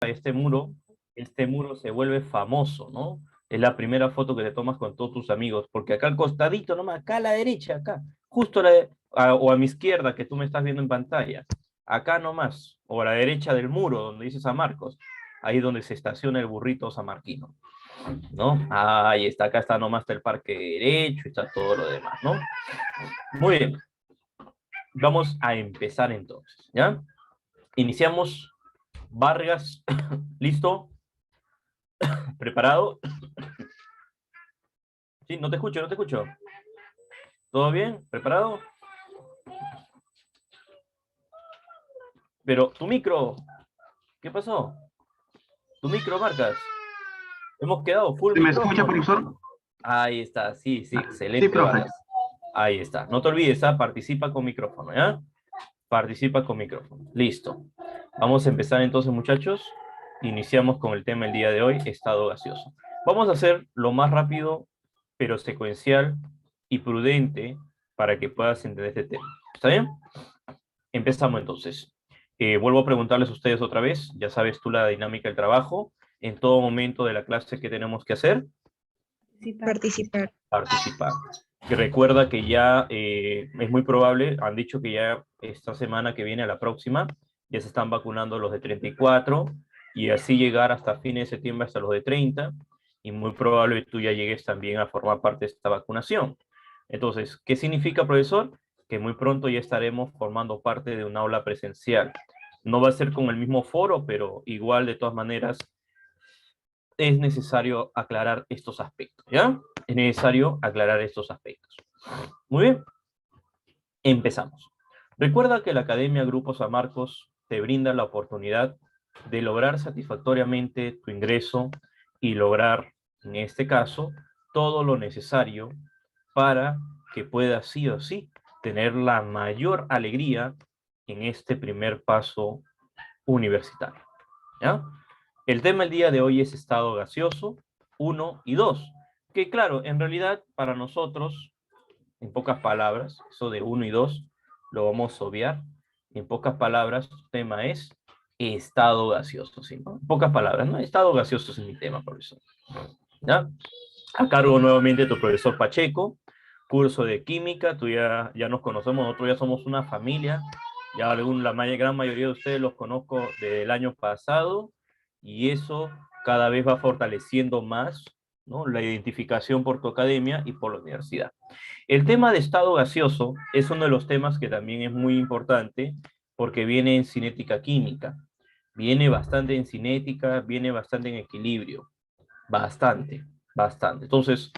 este muro se vuelve famoso, ¿no? Es la primera foto que te tomas con todos tus amigos, porque acá al costadito, nomás, acá a la derecha, acá, justo o a mi izquierda, que tú me estás viendo en pantalla, acá nomás, o a la derecha del muro, donde dice San Marcos, ahí donde se estaciona el burrito samarquino, ¿no? Ahí está, acá está nomás está el parque derecho, está todo lo demás, ¿no? Muy bien, vamos a empezar entonces, ¿ya? Iniciamos. Vargas, ¿listo? ¿Preparado? Sí, no te escucho, no te escucho. ¿Todo bien? ¿Preparado? Pero tu micro, ¿qué pasó? Tu micro, Marcas. Hemos quedado full ¿Se me escucha, micrófono. profesor? Ahí está, sí, sí, Sí, excelente, profe. Vargas. Ahí está. No te olvides, participa con micrófono, ¿ya? Participa con micrófono. Listo. Vamos a empezar entonces, muchachos. Iniciamos con el tema el día de hoy, estado gaseoso. Vamos a hacer lo más rápido, pero secuencial y prudente para que puedas entender este tema. ¿Está bien? Empezamos entonces. Vuelvo a preguntarles a ustedes otra vez. Ya sabes tú la dinámica del trabajo. En todo momento de la clase, ¿qué tenemos que hacer? Participar. Participar. Y recuerda que ya es muy probable, han dicho que ya esta semana que viene a la próxima, ya se están vacunando los de 34 y así llegar hasta fines de septiembre hasta los de 30 y muy probable que tú ya llegues también a formar parte de esta vacunación. Entonces, ¿qué significa, profesor? Que muy pronto ya estaremos formando parte de un aula presencial. No va a ser con el mismo foro, pero igual de todas maneras es necesario aclarar estos aspectos, ¿ya? Es necesario aclarar estos aspectos. Muy bien, empezamos. Recuerda que la Academia Grupo San Marcos te brinda la oportunidad de lograr satisfactoriamente tu ingreso y lograr, en este caso, todo lo necesario para que puedas sí o sí tener la mayor alegría en este primer paso universitario, ¿ya? El tema del día de hoy es estado gaseoso 1 y 2, que claro, en realidad para nosotros, en pocas palabras, eso de 1 y 2 lo vamos a obviar. En pocas palabras, el tema es estado gaseoso, ¿sí? ¿No? En pocas palabras, ¿no? Estado gaseoso es mi tema, profesor. ¿Ya? A cargo nuevamente de tu profesor Pacheco, curso de química, tú ya nos conocemos, nosotros ya somos una familia, ya gran mayoría de ustedes los conozco desde el año pasado, y eso cada vez va fortaleciendo más, ¿no? La identificación por tu academia y por la universidad. El tema de estado gaseoso es uno de los temas que también es muy importante porque viene en cinética química, viene bastante en cinética, viene bastante en equilibrio, bastante, bastante. Entonces,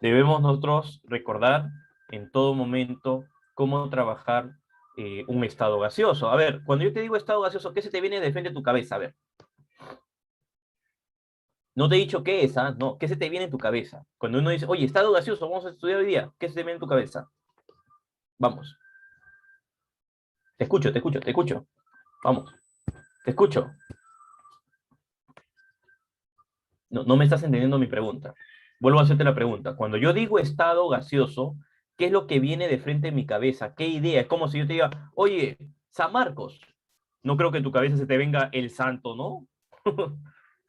debemos nosotros recordar en todo momento cómo trabajar un estado gaseoso. A ver, cuando yo te digo estado gaseoso, ¿qué se te viene de frente a tu cabeza? A ver. No te he dicho qué es, ¿ah? No, ¿qué se te viene en tu cabeza? Cuando uno dice, oye, estado gaseoso, vamos a estudiar hoy día, ¿qué se te viene en tu cabeza? Vamos. Te escucho, te escucho, te escucho. Vamos. Te escucho. No, no me estás entendiendo mi pregunta. Vuelvo a hacerte la pregunta. Cuando yo digo estado gaseoso, ¿qué es lo que viene de frente en mi cabeza? ¿Qué idea? Es como si yo te diga, oye, San Marcos. No creo que en tu cabeza se te venga el santo, ¿no?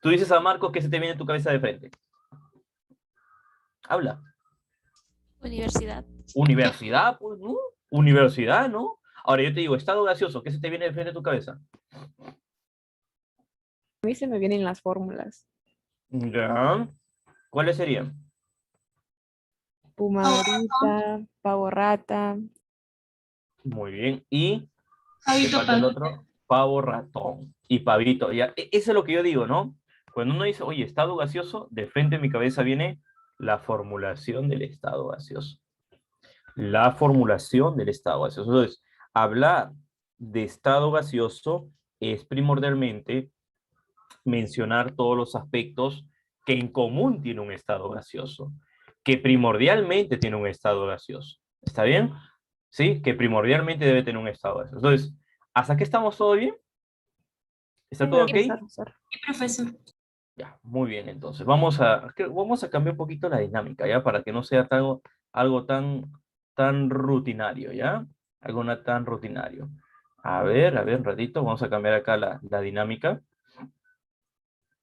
Tú dices San Marcos, ¿qué se te viene en tu cabeza de frente? Habla. Universidad. Universidad, pues, ¿no? Universidad, ¿no? Ahora yo te digo, estado gaseoso, ¿qué se te viene de frente a tu cabeza? A mí se me vienen las fórmulas. Ya. ¿Cuáles serían? Pumarita, pavo rata. Muy bien. ¿Y qué Pavito, falta el pavito. otro? Pavo, ratón y pavito. Ya, eso es lo que yo digo, ¿no? Cuando uno dice, oye, estado gaseoso, de frente en mi cabeza viene la formulación del estado gaseoso. La formulación del estado gaseoso. Entonces, hablar de estado gaseoso es primordialmente mencionar todos los aspectos que en común tiene un estado gaseoso, que primordialmente tiene un estado gaseoso. ¿Está bien? ¿Sí? Que primordialmente debe tener un estado gaseoso. Entonces, ¿hasta aquí estamos todo bien? ¿Está todo ok? Profesor. Sí, profesor. Ya, muy bien, entonces. Vamos a cambiar un poquito la dinámica, ¿ya? Para que no sea algo tan rutinario, ¿ya? Algo no tan rutinario. A ver, un ratito. Vamos a cambiar acá la dinámica.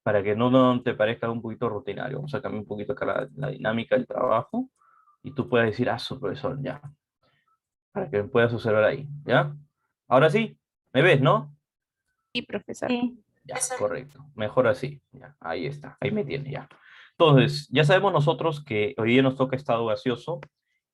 para que no te parezca un poquito rutinario. Vamos a cambiar un poquito acá la dinámica del trabajo y tú puedas decir, su profesor, ya, para que me puedas observar ahí, ¿ya? Ahora sí, ¿me ves, no? Sí, profesor. Sí. Ya, correcto. Mejor así. Ya, ahí está. Ahí me tiene ya. Entonces, ya sabemos nosotros que hoy día nos toca estado gaseoso.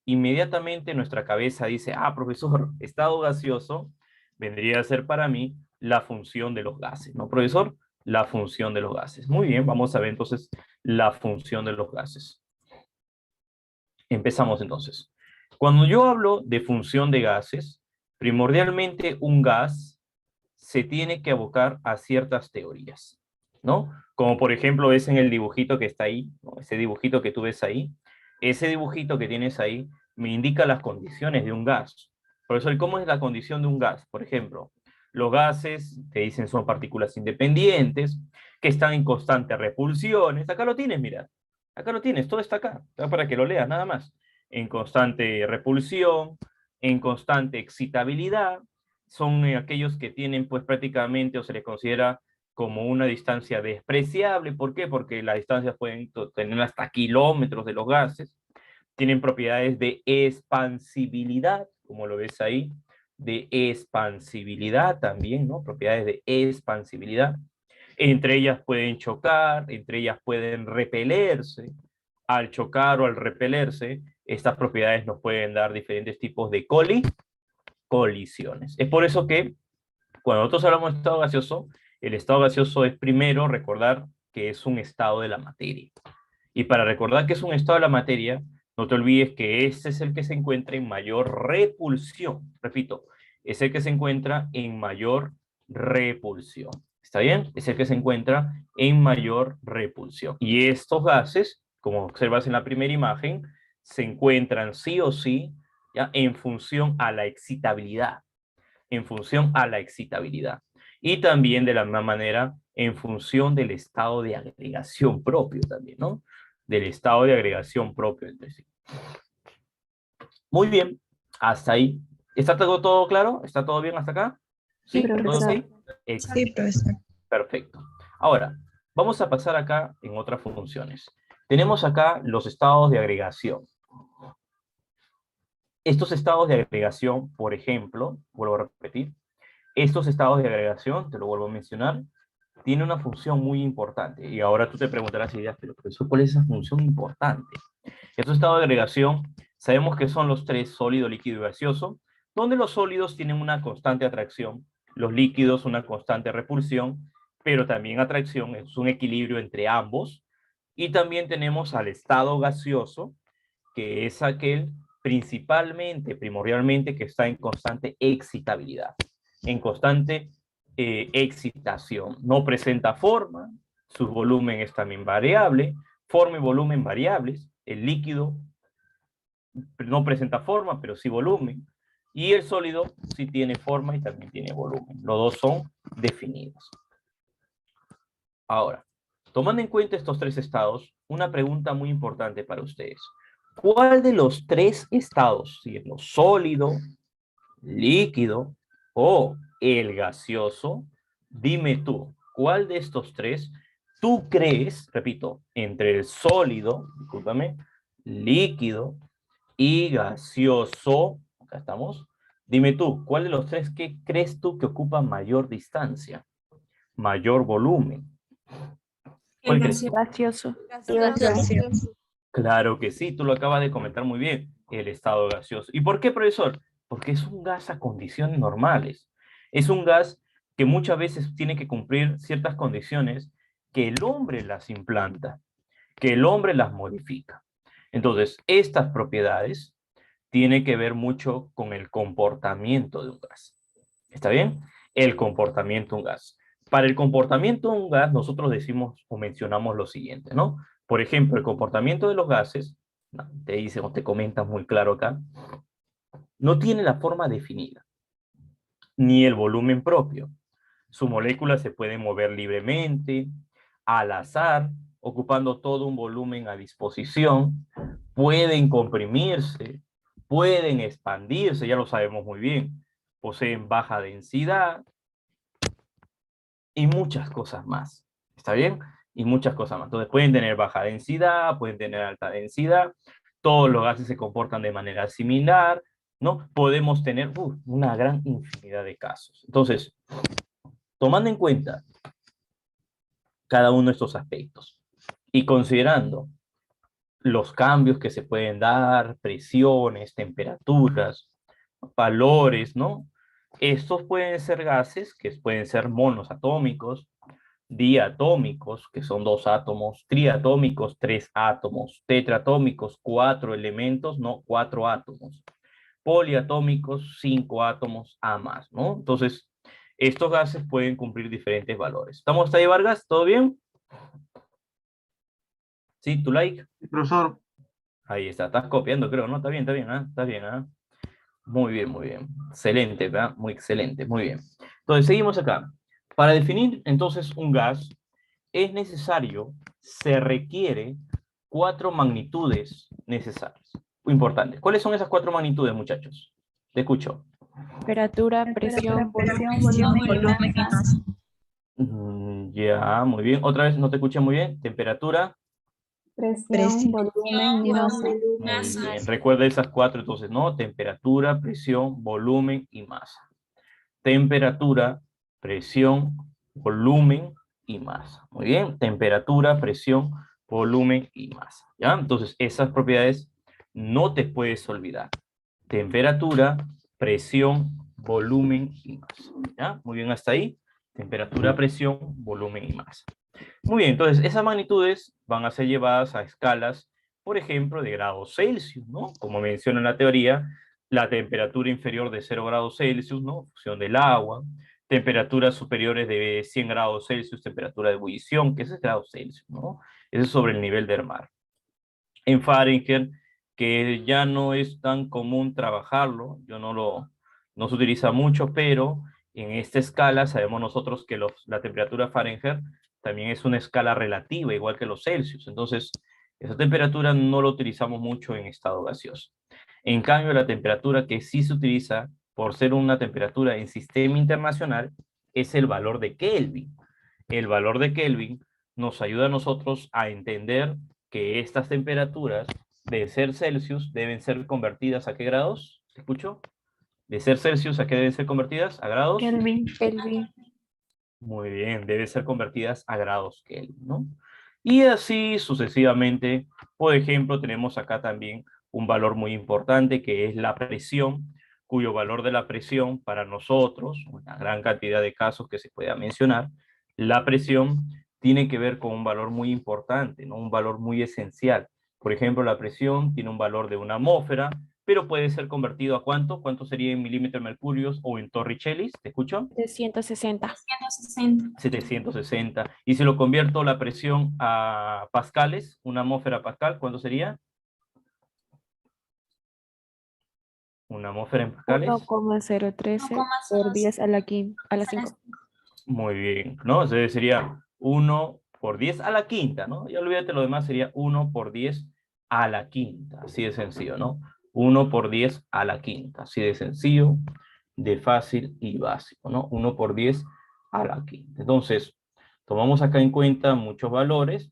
Inmediatamente nuestra cabeza dice, profesor, estado gaseoso vendría a ser para mí la función de los gases, ¿no, profesor? La función de los gases. Muy bien, vamos a ver entonces la función de los gases. Empezamos entonces. Cuando yo hablo de función de gases, primordialmente un gas se tiene que abocar a ciertas teorías, ¿no? Como por ejemplo ves en el dibujito que está ahí, ¿no? Ese dibujito que tú ves ahí, ese dibujito que tienes ahí me indica las condiciones de un gas. Por eso, ¿cómo es la condición de un gas? Por ejemplo, los gases, te dicen, son partículas independientes, que están en constante repulsiones. Acá lo tienes, mira. Acá lo tienes, todo está acá para que lo leas, nada más. En constante repulsión, en constante excitabilidad, son aquellos que tienen pues prácticamente o se les considera como una distancia despreciable. ¿Por qué? Porque las distancias pueden tener hasta kilómetros de los gases. Tienen propiedades de expansibilidad, como lo ves ahí, de expansibilidad también, ¿no? Propiedades de expansibilidad. Entre ellas pueden chocar, entre ellas pueden repelerse. Al chocar o al repelerse, estas propiedades nos pueden dar diferentes tipos de colisiones. Es por eso que cuando nosotros hablamos de estado gaseoso, el estado gaseoso es primero recordar que es un estado de la materia. Y para recordar que es un estado de la materia, no te olvides que este es el que se encuentra en mayor repulsión. Repito, es el que se encuentra en mayor repulsión. ¿Está bien? Es el que se encuentra en mayor repulsión. Y estos gases, como observas en la primera imagen, se encuentran sí o sí ya en función a la excitabilidad. En función a la excitabilidad. Y también de la misma manera en función del estado de agregación propio también, ¿no? Del estado de agregación propio entre sí. Muy bien, hasta ahí. ¿Está todo claro? ¿Está todo bien hasta acá? Sí, ¿Sí? ¿Todo profesor. ok? Excelente. Sí, profesor. Perfecto. Ahora, vamos a pasar acá en otras funciones. Tenemos acá los estados de agregación. Estos estados de agregación, por ejemplo, vuelvo a repetir, estos estados de agregación, te lo vuelvo a mencionar, tienen una función muy importante. Y ahora tú te preguntarás, ideas, pero profesor, ¿cuál es esa función importante? Estos estados de agregación, sabemos que son los tres, sólido, líquido y gaseoso, donde los sólidos tienen una constante atracción, los líquidos una constante repulsión, pero también atracción, es un equilibrio entre ambos. Y también tenemos al estado gaseoso, que es aquel principalmente, primordialmente, que está en constante excitabilidad, en constante excitación. No presenta forma, su volumen es también variable, forma y volumen variables, el líquido no presenta forma, pero sí volumen, y el sólido sí tiene forma y también tiene volumen. Los dos son definidos. Ahora, tomando en cuenta estos tres estados, una pregunta muy importante para ustedes. ¿Cuál de los tres estados, si es lo sólido, líquido o el gaseoso, dime tú, ¿cuál de estos tres tú crees, repito, entre el sólido, discúlpame, líquido y gaseoso, acá estamos, dime tú, ¿cuál de los tres que crees tú que ocupa mayor distancia, mayor volumen? ¿Cuál crees tú? Gaseoso. Gaseoso. Claro que sí, tú lo acabas de comentar muy bien, el estado gaseoso. ¿Y por qué, profesor? Porque es un gas a condiciones normales. Es un gas que muchas veces tiene que cumplir ciertas condiciones que el hombre las implanta, que el hombre las modifica. Entonces, estas propiedades tienen que ver mucho con el comportamiento de un gas. ¿Está bien? El comportamiento de un gas. Para el comportamiento de un gas, nosotros decimos o mencionamos lo siguiente, ¿no? Por ejemplo, el comportamiento de los gases, te dicen o te comentan muy claro acá, no tiene la forma definida, ni el volumen propio. Sus moléculas se pueden mover libremente, al azar, ocupando todo un volumen a disposición, pueden comprimirse, pueden expandirse, ya lo sabemos muy bien, poseen baja densidad y muchas cosas más. ¿Está bien? y muchas cosas más. Entonces pueden tener baja densidad, pueden tener alta densidad, todos los gases se comportan de manera similar, ¿no? Podemos tener una gran infinidad de casos. Entonces, tomando en cuenta cada uno de estos aspectos y considerando los cambios que se pueden dar, presiones, temperaturas, valores, ¿no? Estos pueden ser gases que pueden ser monoatómicos, diatómicos, que son 2 átomos, triatómicos, 3 átomos, tetratómicos, 4 elementos, no 4 átomos, poliatómicos, 5 átomos a más, ¿no? Entonces, estos gases pueden cumplir diferentes valores. ¿Estamos hasta ahí, Vargas? ¿Todo bien? ¿Sí? ¿Tu like? Profesor. Ahí está, estás copiando, creo, ¿no? Está bien, ¿ah? Está bien, ¿ah? Muy bien, muy bien. Excelente, ¿verdad? Muy excelente, muy bien. Entonces, seguimos acá. Para definir, entonces, un gas, es necesario, se requiere 4 magnitudes necesarias, importantes. ¿Cuáles son esas 4 magnitudes, muchachos? Te escucho. Temperatura, presión, Volumen y masa. Ya, muy bien. Otra vez, no te escuché muy bien. Temperatura. Presión, volumen y masa. Muy bien. Recuerda esas 4 entonces, ¿no? Temperatura, presión, volumen y masa. Temperatura, presión, volumen y masa. Muy bien. Temperatura, presión, volumen y masa. ¿Ya? Entonces, esas propiedades no te puedes olvidar. Temperatura, presión, volumen y masa. ¿Ya? Muy bien hasta ahí. Temperatura, presión, volumen y masa. Muy bien, entonces esas magnitudes van a ser llevadas a escalas, por ejemplo, de grados Celsius, ¿no? Como menciona en la teoría, la temperatura inferior de 0 grados Celsius, ¿no? Fusión del agua. Temperaturas superiores de 100 grados Celsius, temperatura de ebullición, que es grados Celsius, ¿no? Eso es sobre el nivel del mar. En Fahrenheit, que ya no es tan común trabajarlo, no se utiliza mucho, pero en esta escala sabemos nosotros que la temperatura Fahrenheit también es una escala relativa, igual que los Celsius. Entonces, esa temperatura no la utilizamos mucho en estado gaseoso. En cambio, la temperatura que sí se utiliza por ser una temperatura en sistema internacional es el valor de Kelvin. El valor de Kelvin nos ayuda a nosotros a entender que estas temperaturas de ser Celsius deben ser convertidas ¿a qué grados? ¿Te escucho? De ser Celsius, ¿a qué deben ser convertidas? ¿A grados? Kelvin. Muy bien, deben ser convertidas a grados Kelvin, ¿no? Y así sucesivamente. Por ejemplo, tenemos acá también un valor muy importante que es la presión, cuyo valor de la presión para nosotros, una gran cantidad de casos que se pueda mencionar, la presión tiene que ver con un valor muy importante, ¿no? Un valor muy esencial. Por ejemplo, la presión tiene un valor de una atmósfera, pero puede ser convertido a ¿cuánto? ¿Cuánto sería en milímetros mercurios o en torricellis? ¿Te escucho? 760. 760. Y si lo convierto la presión a pascales, una atmósfera pascal, ¿cuánto sería? Una atmósfera en pascales. 1,013 por 10 a la 5. Muy bien, ¿no? Entonces sería 1 por 10 a la quinta, ¿no? Y olvídate lo demás, sería 1 por 10 a la quinta. Así de sencillo, ¿no? 1 por 10 a la quinta. Así de sencillo, de fácil y básico, ¿no? 1 por 10 a la quinta. Entonces, tomamos acá en cuenta muchos valores.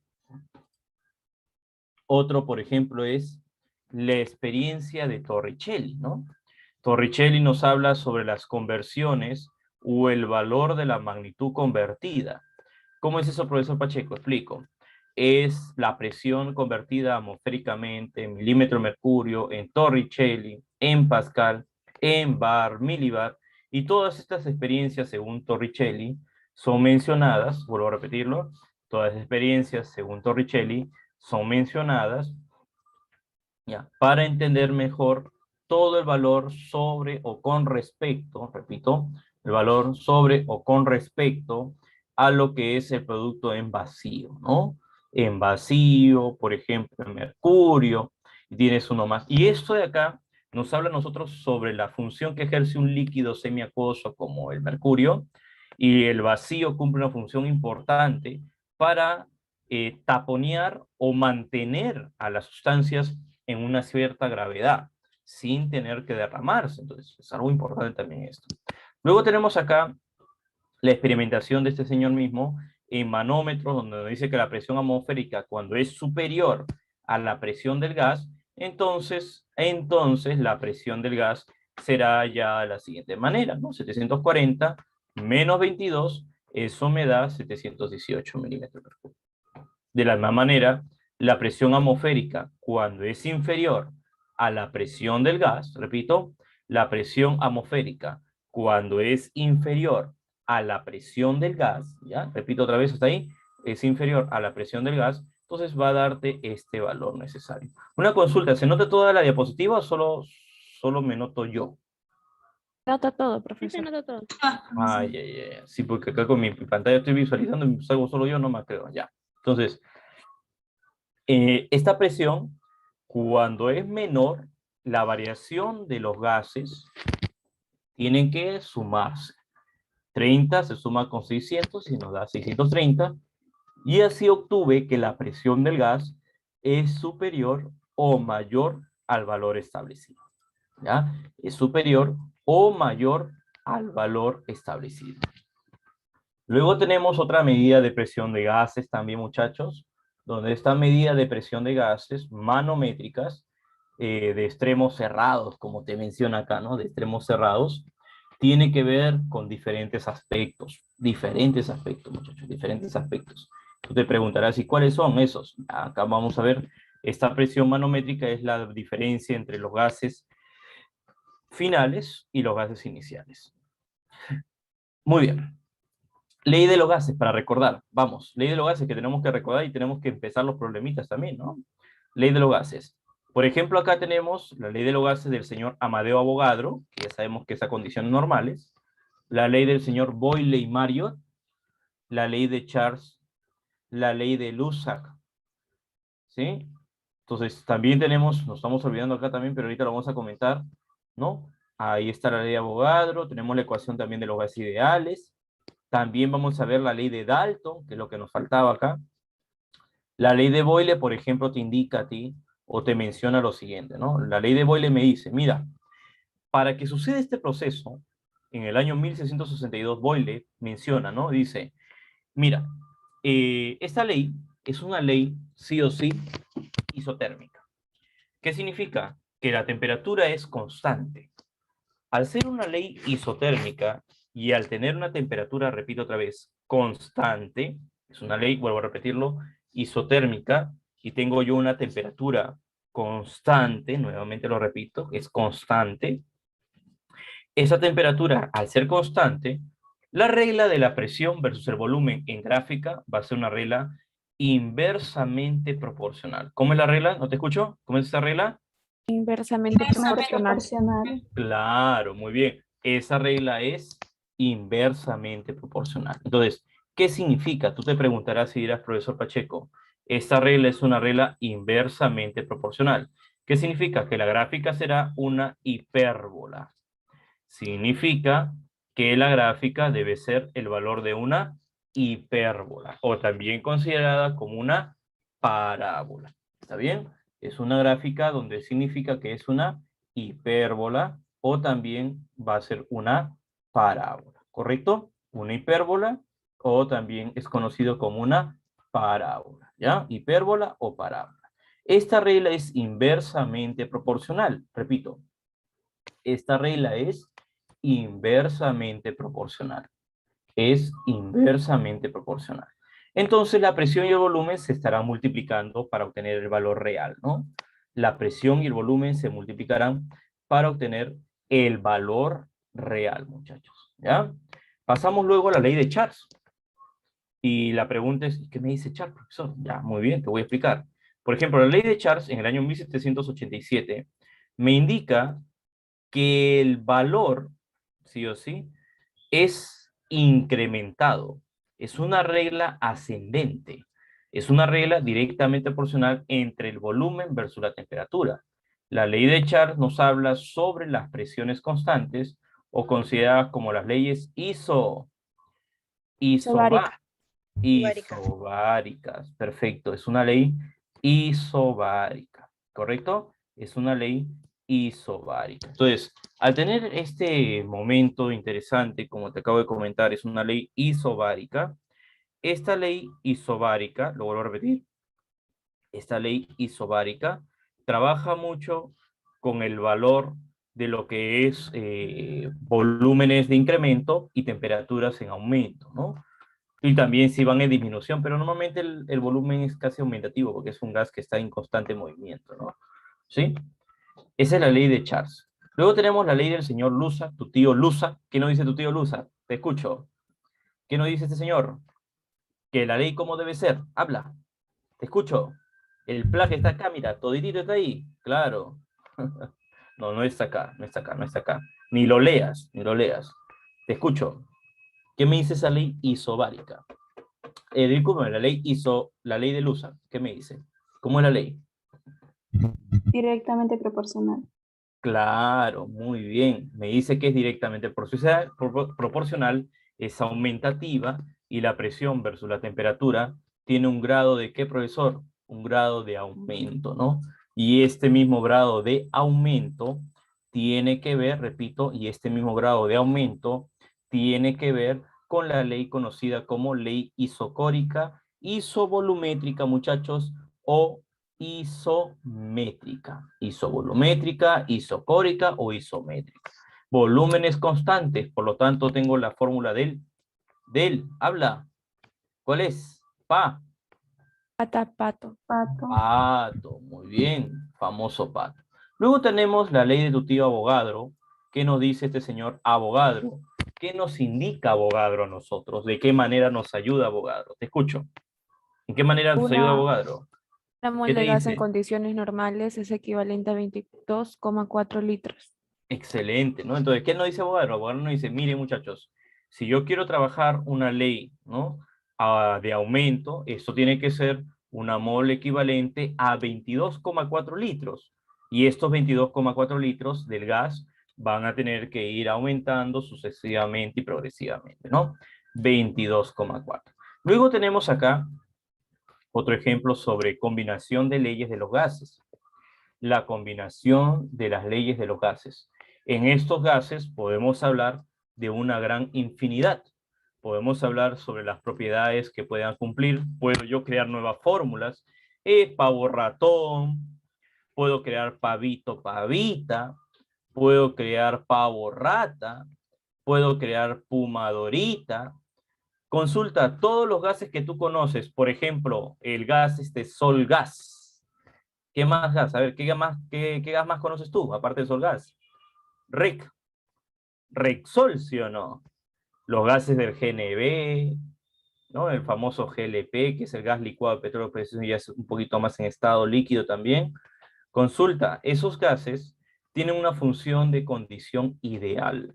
Otro, por ejemplo, es la experiencia de Torricelli, ¿no? Torricelli nos habla sobre las conversiones o el valor de la magnitud convertida. ¿Cómo es eso, profesor Pacheco? Explico. Es la presión convertida atmosféricamente en milímetro mercurio, en Torricelli, en Pascal, en bar, milibar, y todas estas experiencias, según Torricelli, son mencionadas, vuelvo a repetirlo, todas las experiencias, según Torricelli, son mencionadas ya, para entender mejor todo el valor sobre o con respecto, repito, el valor sobre o con respecto a lo que es el producto en vacío, ¿no? En vacío, por ejemplo, en mercurio, y tienes uno más. Y esto de acá nos habla a nosotros sobre la función que ejerce un líquido semiacuoso como el mercurio, y el vacío cumple una función importante para taponear o mantener a las sustancias en una cierta gravedad, sin tener que derramarse. Entonces, es algo importante también esto. Luego tenemos acá la experimentación de este señor mismo, en manómetros, donde nos dice que la presión atmosférica cuando es superior a la presión del gas, entonces la presión del gas será ya de la siguiente manera, ¿no? 740 menos 22, eso me da 718 milímetros de mercurio. De la misma manera, la presión atmosférica cuando es inferior a la presión del gas, repito, la presión atmosférica cuando es inferior a la presión del gas, ¿ya? Repito otra vez hasta ahí, es inferior a la presión del gas, entonces va a darte este valor necesario. Una consulta, ¿se nota toda la diapositiva o solo me noto yo? Nota todo, Sí, se profesor. nota todo. Ay, ay, ay. Sí, porque acá con mi pantalla estoy visualizando y salgo solo yo, no me creo, ya. Entonces, esta presión, cuando es menor, la variación de los gases tienen que sumarse. 30 se suma con 600 y nos da 630. Y así obtuve que la presión del gas es superior o mayor al valor establecido. ¿Ya? Es superior o mayor al valor establecido. Luego tenemos otra medida de presión de gases también, muchachos, donde esta medida de presión de gases manométricas de extremos cerrados, como te menciona acá, ¿no? De extremos cerrados, tiene que ver con diferentes aspectos, muchachos, diferentes aspectos. Tú te preguntarás, ¿y cuáles son esos? Acá vamos a ver, esta presión manométrica es la diferencia entre los gases finales y los gases iniciales. Muy bien. Ley de los gases, para recordar. Vamos, ley de los gases que tenemos que recordar y tenemos que empezar los problemitas también, ¿no? Ley de los gases. Por ejemplo, acá tenemos la ley de los gases del señor Amadeo Avogadro, que ya sabemos que es a condiciones normales. La ley del señor Boyle y Marriott. La ley de Charles. La ley de Lusac. ¿Sí? Entonces, también tenemos, nos estamos olvidando acá también, pero ahorita lo vamos a comentar, ¿no? Ahí está la ley de Avogadro. Tenemos la ecuación también de los gases ideales. También vamos a ver la ley de Dalton, que es lo que nos faltaba acá. La ley de Boyle, por ejemplo, te indica a ti o te menciona lo siguiente, ¿no? La ley de Boyle me dice, mira, para que suceda este proceso, en el año 1662 Boyle menciona, ¿no? Dice, mira, esta ley es una ley sí o sí isotérmica. ¿Qué significa? Que la temperatura es constante. Al ser una ley isotérmica y al tener una temperatura, repito otra vez, constante, es una ley, vuelvo a repetirlo, isotérmica, y tengo yo una temperatura constante, nuevamente lo repito, es constante. Esa temperatura, al ser constante, la regla de la presión versus el volumen en gráfica va a ser una regla inversamente proporcional. ¿Cómo es la regla? ¿No te escucho? ¿Cómo es esa regla? Inversamente proporcional. Proporcional. Claro, muy bien. Esa regla es inversamente proporcional. Entonces, ¿qué significa? Tú te preguntarás si dirás, profesor Pacheco, esta regla es una regla inversamente proporcional. ¿Qué significa? Que la gráfica será una hipérbola. Significa que la gráfica debe ser el valor de una hipérbola, o también considerada como una parábola. ¿Está bien? Es una gráfica donde significa que es una hipérbola o también va a ser una parábola, ¿correcto? Una hipérbola o también es conocido como una parábola, ¿ya? Hipérbola o parábola. Esta regla es inversamente proporcional, repito. Esta regla es inversamente proporcional. Es inversamente proporcional. Entonces la presión y el volumen se estarán multiplicando para obtener el valor real, ¿no? La presión y el volumen se multiplicarán para obtener el valor real, muchachos, ¿ya? Pasamos luego a la ley de Charles. Y la pregunta es, ¿qué me dice Charles, profesor? Ya, muy bien, te voy a explicar. Por ejemplo, la ley de Charles en el año 1787 me indica que el valor, sí o sí, es incrementado. Es una regla ascendente. Es una regla directamente proporcional entre el volumen versus la temperatura. La ley de Charles nos habla sobre las presiones constantes o consideradas como las leyes Isobárica. isobáricas. Perfecto. Es una ley isobárica. ¿Correcto? Es una ley isobárica. Entonces, al tener este momento interesante, como te acabo de comentar, es una ley isobárica, esta ley isobárica, lo vuelvo a repetir, esta ley isobárica trabaja mucho con el valor de lo que es volúmenes de incremento y temperaturas en aumento, ¿no? Y también si van en disminución, pero normalmente el volumen es casi aumentativo porque es un gas que está en constante movimiento, ¿no? ¿Sí? Esa es la ley de Charles. Luego tenemos la ley del señor Lusa, tu tío Lusa. ¿Qué nos dice tu tío Lusa? Te escucho. ¿Qué nos dice este señor? Que la ley cómo debe ser. Habla. Te escucho. El plagio está acá, mira, toditito está ahí. Claro. No, no está acá, no está acá, no está acá. Ni lo leas, ni lo leas. Te escucho. ¿Qué me dice esa ley isobárica? Discúlpame, la ley de Lusa. ¿Qué me dice? ¿Cómo es la ley? Directamente proporcional. Claro, muy bien. Me dice que es directamente proporcional, es aumentativa y la presión versus la temperatura tiene un grado de ¿qué, profesor? Un grado de aumento, ¿no? Y este mismo grado de aumento tiene que ver, repito, y este mismo grado de aumento tiene que ver con la ley conocida como ley isocórica, isovolumétrica, muchachos, o isométrica, isovolumétrica, isocórica o isométrica. Volúmenes constantes, por lo tanto tengo la fórmula habla. ¿Cuál es? Pata, pato. Pato. Pato, muy bien, famoso pato. Luego tenemos la ley de tu tío Avogadro. ¿Qué nos dice este señor Avogadro? ¿Qué nos indica Avogadro a nosotros? ¿De qué manera nos ayuda Avogadro? Te escucho. ¿En qué manera nos ayuda Una Avogadro? mol ¿Qué te de gas en dice? condiciones normales es equivalente a 22,4 litros. Excelente, ¿no? Entonces, ¿qué nos dice Avogadro? Avogadro nos dice, mire muchachos, si yo quiero trabajar una ley, ¿no? De aumento, esto tiene que ser una mol equivalente a 22,4 litros. Y estos 22,4 litros del gas van a tener que ir aumentando sucesivamente y progresivamente, ¿no? 22,4. Luego tenemos acá otro ejemplo sobre combinación de leyes de los gases. La combinación de las leyes de los gases. En estos gases podemos hablar de una gran infinidad. Podemos hablar sobre las propiedades que puedan cumplir. Puedo yo crear nuevas fórmulas. Pavo ratón. Puedo crear pavito pavita. Puedo crear pavo rata. Puedo crear pumadorita. Consulta todos los gases que tú conoces. Por ejemplo, el gas sol gas. ¿Qué más gas? A ver, ¿qué gas más conoces tú, aparte del Solgas? Rexol, ¿sí o no? Los gases del GNB, ¿no? El famoso GLP, que es el gas licuado de petróleo, pero eso ya es un poquito más en estado líquido también. Consulta, esos gases tienen una función de condición ideal.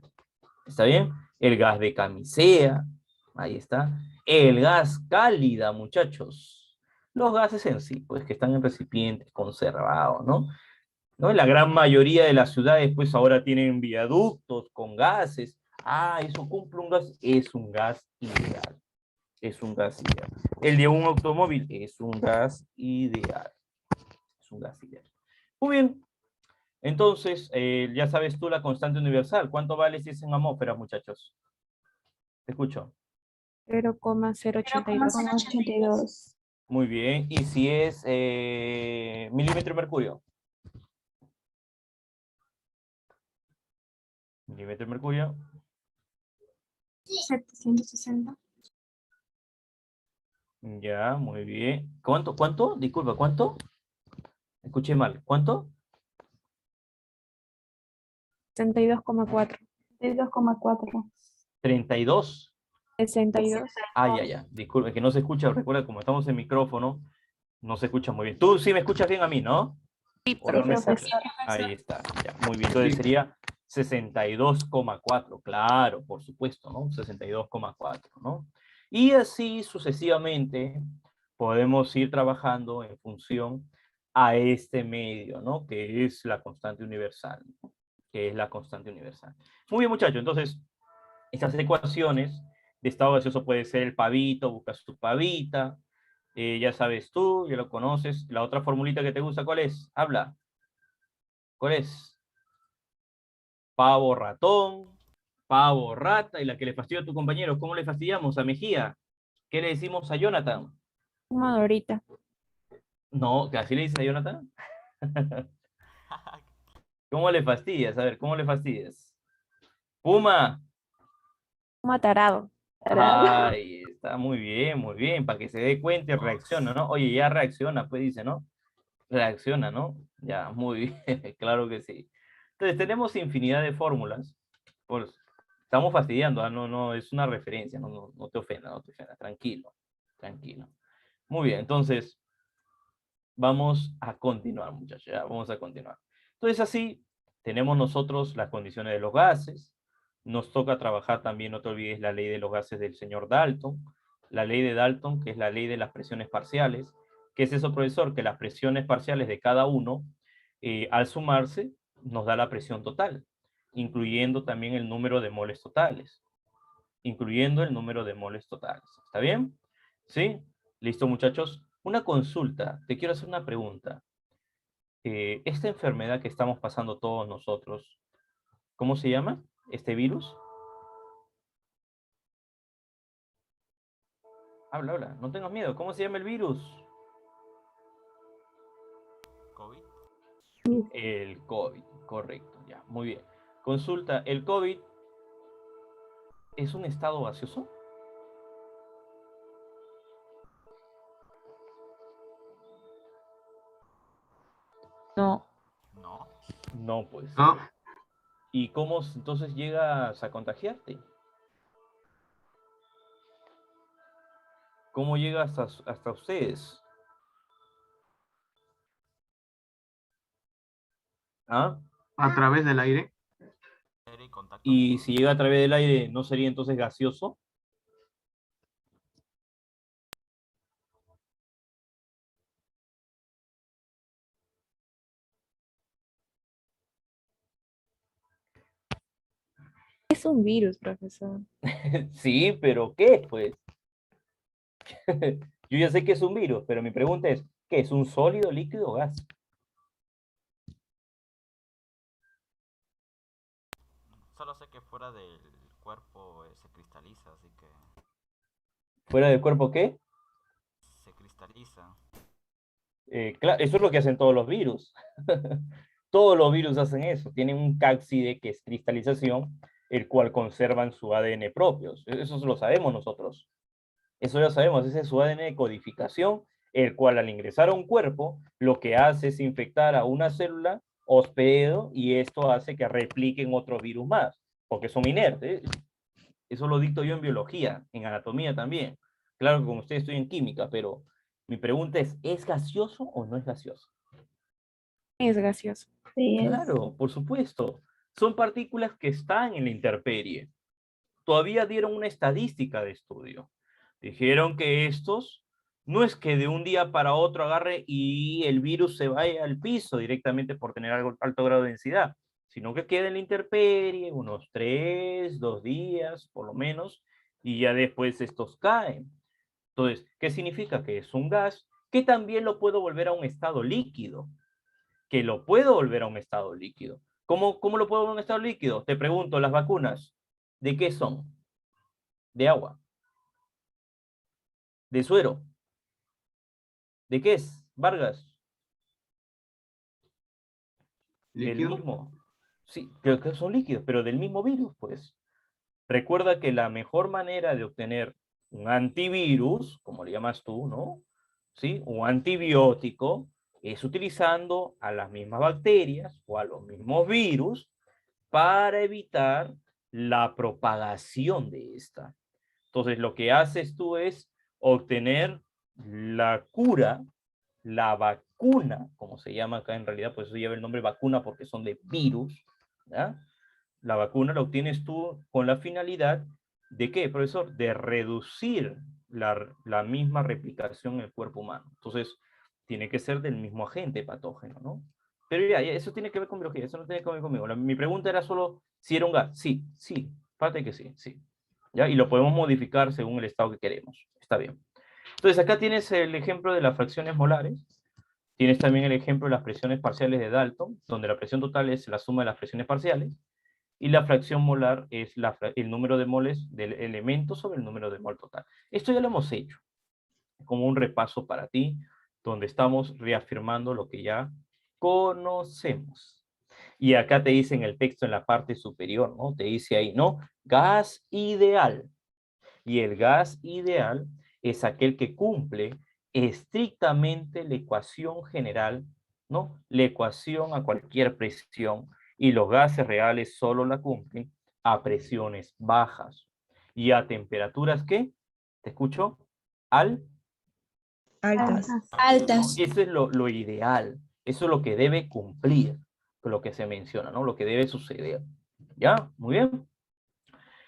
¿Está bien? El gas de camisea, ahí está. El gas cálida, muchachos. Los gases en sí, pues que están en recipientes conservados, ¿no? ¿No? La gran mayoría de las ciudades, pues ahora tienen viaductos con gases. Ah, eso cumple un gas. Es un gas ideal. Es un gas ideal. El de un automóvil es un gas ideal. Es un gas ideal. Muy bien. Entonces, ya sabes tú la constante universal. ¿Cuánto vale si es en atmósferas, muchachos? Te escucho. 0,082. 82. Muy bien. ¿Y si es milímetro de mercurio? Milímetro de mercurio. 760. Ya, muy bien. ¿Cuánto? ¿Cuánto? Disculpa, ¿cuánto? Escuché mal. ¿Cuánto? 62,4. 62,4. 32. 62. Ah, ya, ya. Disculpe, que no se escucha. Recuerda, como estamos en micrófono, no se escucha muy bien. Tú sí me escuchas bien a mí, ¿no? Sí, ¿O no me profesor. escuchas? Ahí está. Ya, muy bien. Entonces sería 62,4. Claro, por supuesto, ¿no? 62,4, ¿no? Y así sucesivamente podemos ir trabajando en función a este medio, ¿no? Que es la constante universal. Que es la constante universal. Muy bien, muchachos. Entonces, estas ecuaciones de estado gaseoso puede ser el pavito, buscas tu pavita, ya sabes tú, ya lo conoces. La otra formulita que te gusta, ¿cuál es? Habla. ¿Cuál es? Pavo ratón, pavo rata, y la que le fastidia a tu compañero. ¿Cómo le fastidiamos? A Mejía. ¿Qué le decimos a Jonathan? Una Dorita. No, que así le dices a Jonathan. ¿Cómo le fastidias? A ver, ¿cómo le fastidias? Puma. Un tarado. Tarado. Ay, está muy bien, para que se dé cuenta y reacciona, ¿no? Oye, ya reacciona, pues dice, ¿no? Reacciona, ¿no? Ya, muy bien, claro que sí. Entonces, tenemos infinidad de fórmulas. Pues, estamos fastidiando, ¿ah? No, no, es una referencia, no, no, no te ofendas, no te ofendas, tranquilo, tranquilo. Muy bien, entonces, vamos a continuar, muchachos, ya, vamos a continuar. Entonces, así, tenemos nosotros las condiciones de los gases, nos toca trabajar también, no te olvides, la ley de los gases del señor Dalton, la ley de Dalton, que es la ley de las presiones parciales. ¿Qué es eso, profesor? Que las presiones parciales de cada uno, al sumarse, nos da la presión total, incluyendo también el número de moles totales. Incluyendo el número de moles totales. ¿Está bien? ¿Sí? Listo, muchachos. Una consulta. Te quiero hacer una pregunta. Esta enfermedad que estamos pasando todos nosotros, ¿cómo se llama? ¿Este virus? Habla, habla. No tengas miedo. ¿Cómo se llama el virus? COVID. El COVID. Correcto. Ya, muy bien. Consulta. ¿El COVID es un estado gaseoso? No. No. No, pues. No, ¿Y cómo entonces llegas a contagiarte? ¿Cómo llega hasta ustedes? ¿Ah? a través del aire. Aire y contacto. Y si llega a través del aire, ¿no sería entonces gaseoso? Es un virus, profesor. Sí, pero ¿qué? Pues yo ya sé que es un virus, pero mi pregunta es, ¿qué es un sólido, líquido o gas? Solo sé que fuera del cuerpo se cristaliza, así que ¿Fuera del cuerpo qué? se cristaliza. Claro, eso es lo que hacen todos los virus. Todos los virus hacen eso, tienen un cápside que es cristalización, el cual conservan su ADN propios. Eso lo sabemos nosotros. Eso ya sabemos, ese es su ADN de codificación, el cual al ingresar a un cuerpo, lo que hace es infectar a una célula, hospedo, y esto hace que repliquen otro virus más, porque son inertes. Eso lo dicto yo en biología, en anatomía también. Claro que como usted estoy en química, pero mi pregunta ¿es gaseoso o no es gaseoso? Es gaseoso. Sí, es. Claro, por supuesto. Son partículas que están en la intemperie. Todavía dieron una estadística de estudio. Dijeron que estos no es que de un día para otro agarre y el virus se vaya al piso directamente por tener alto grado de densidad, sino que queda en la intemperie unos 2 días por lo menos, y ya después estos caen. Entonces, ¿qué significa? Que es un gas que también lo puedo volver a un estado líquido, que lo puedo volver a un estado líquido. ¿Cómo lo puedo volver a un estado líquido? Te pregunto, las vacunas, ¿de qué son? De agua, de suero. ¿De qué es, Vargas? Del Líquido. mismo. Sí, creo que son líquidos, pero del mismo virus, pues. Recuerda que la mejor manera de obtener un antivirus, como le llamas tú, ¿no? ¿Sí? Un antibiótico es utilizando a las mismas bacterias o a los mismos virus para evitar la propagación de esta. Entonces, lo que haces tú es obtener la cura, la vacuna, como se llama acá en realidad, pues eso lleva el nombre vacuna porque son de virus, ¿ya? La vacuna la obtienes tú con la finalidad de ¿qué, profesor? De reducir la misma replicación en el cuerpo humano. Entonces, tiene que ser del mismo agente patógeno, ¿no? Pero ya, eso tiene que ver con biología, eso no tiene que ver conmigo. Mi pregunta era solo si era un gas. Sí, sí, parte que sí, sí. ¿Ya? Y lo podemos modificar según el estado que queremos. Está bien. Entonces, acá tienes el ejemplo de las fracciones molares. Tienes también el ejemplo de las presiones parciales de Dalton, donde la presión total es la suma de las presiones parciales. y la fracción molar es el número de moles del elemento sobre el número de mol total. Esto ya lo hemos hecho, como un repaso para ti, donde estamos reafirmando lo que ya conocemos. Y acá te dice en el texto en la parte superior, ¿no? Te dice ahí, ¿no? Gas ideal. Y el gas ideal es aquel que cumple estrictamente la ecuación general, ¿no? La ecuación a cualquier presión. Y los gases reales solo la cumplen a presiones bajas. ¿Y a temperaturas qué? ¿Te escucho? Altas. Altas. Eso es lo ideal. Eso es lo que debe cumplir, lo que se menciona, ¿no? Lo que debe suceder. ¿Ya? Muy bien.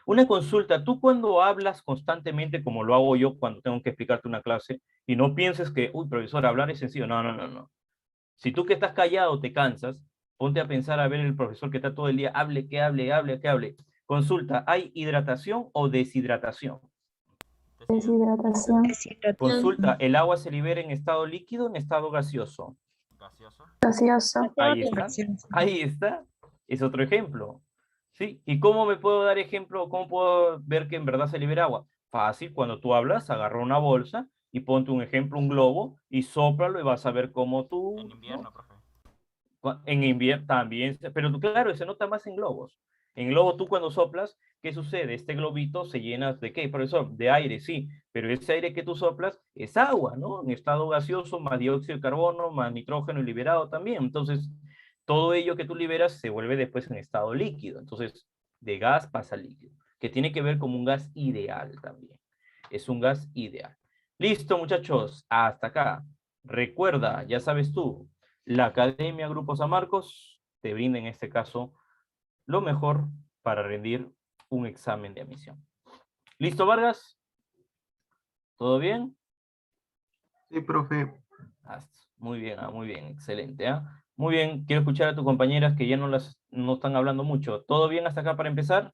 Una consulta, tú cuando hablas constantemente, como lo hago yo cuando tengo que explicarte una clase, y no pienses que, uy, profesor, hablar es sencillo. No, no, no, no. Si tú que estás callado te cansas, ponte a pensar a ver el profesor que está todo el día, hable, que hable, hable, que hable. Consulta, ¿hay hidratación o deshidratación? Deshidratación. Consulta, ¿el agua se libera en estado líquido o en estado gaseoso? Gaseoso. Gaseoso. Ahí está. Ahí está. Es otro ejemplo. ¿Sí? ¿Y cómo me puedo dar ejemplo? ¿Cómo puedo ver que en verdad se libera agua? Fácil, cuando tú hablas, agarra una bolsa y ponte un ejemplo, un globo, y sóplalo y vas a ver cómo tú... En invierno, ¿no? profe. En invierno también, pero claro, se nota más en globos. En globo tú cuando soplas, ¿qué sucede? Este globito se llena ¿de qué, profesor? De aire, sí, pero ese aire que tú soplas es agua, ¿no? En estado gaseoso, más dióxido de carbono, más nitrógeno liberado también. Entonces, todo ello que tú liberas se vuelve después en estado líquido. Entonces, de gas pasa a líquido, que tiene que ver como un gas ideal también. Es un gas ideal. Listo, muchachos, hasta acá. Recuerda, ya sabes tú, la Academia Grupo San Marcos te brinda en este caso lo mejor para rendir un examen de admisión. ¿Listo, Vargas? ¿Todo bien? Sí, profe. Muy bien, excelente. Muy bien, quiero escuchar a tus compañeras que ya no están hablando mucho. ¿Todo bien hasta acá para empezar?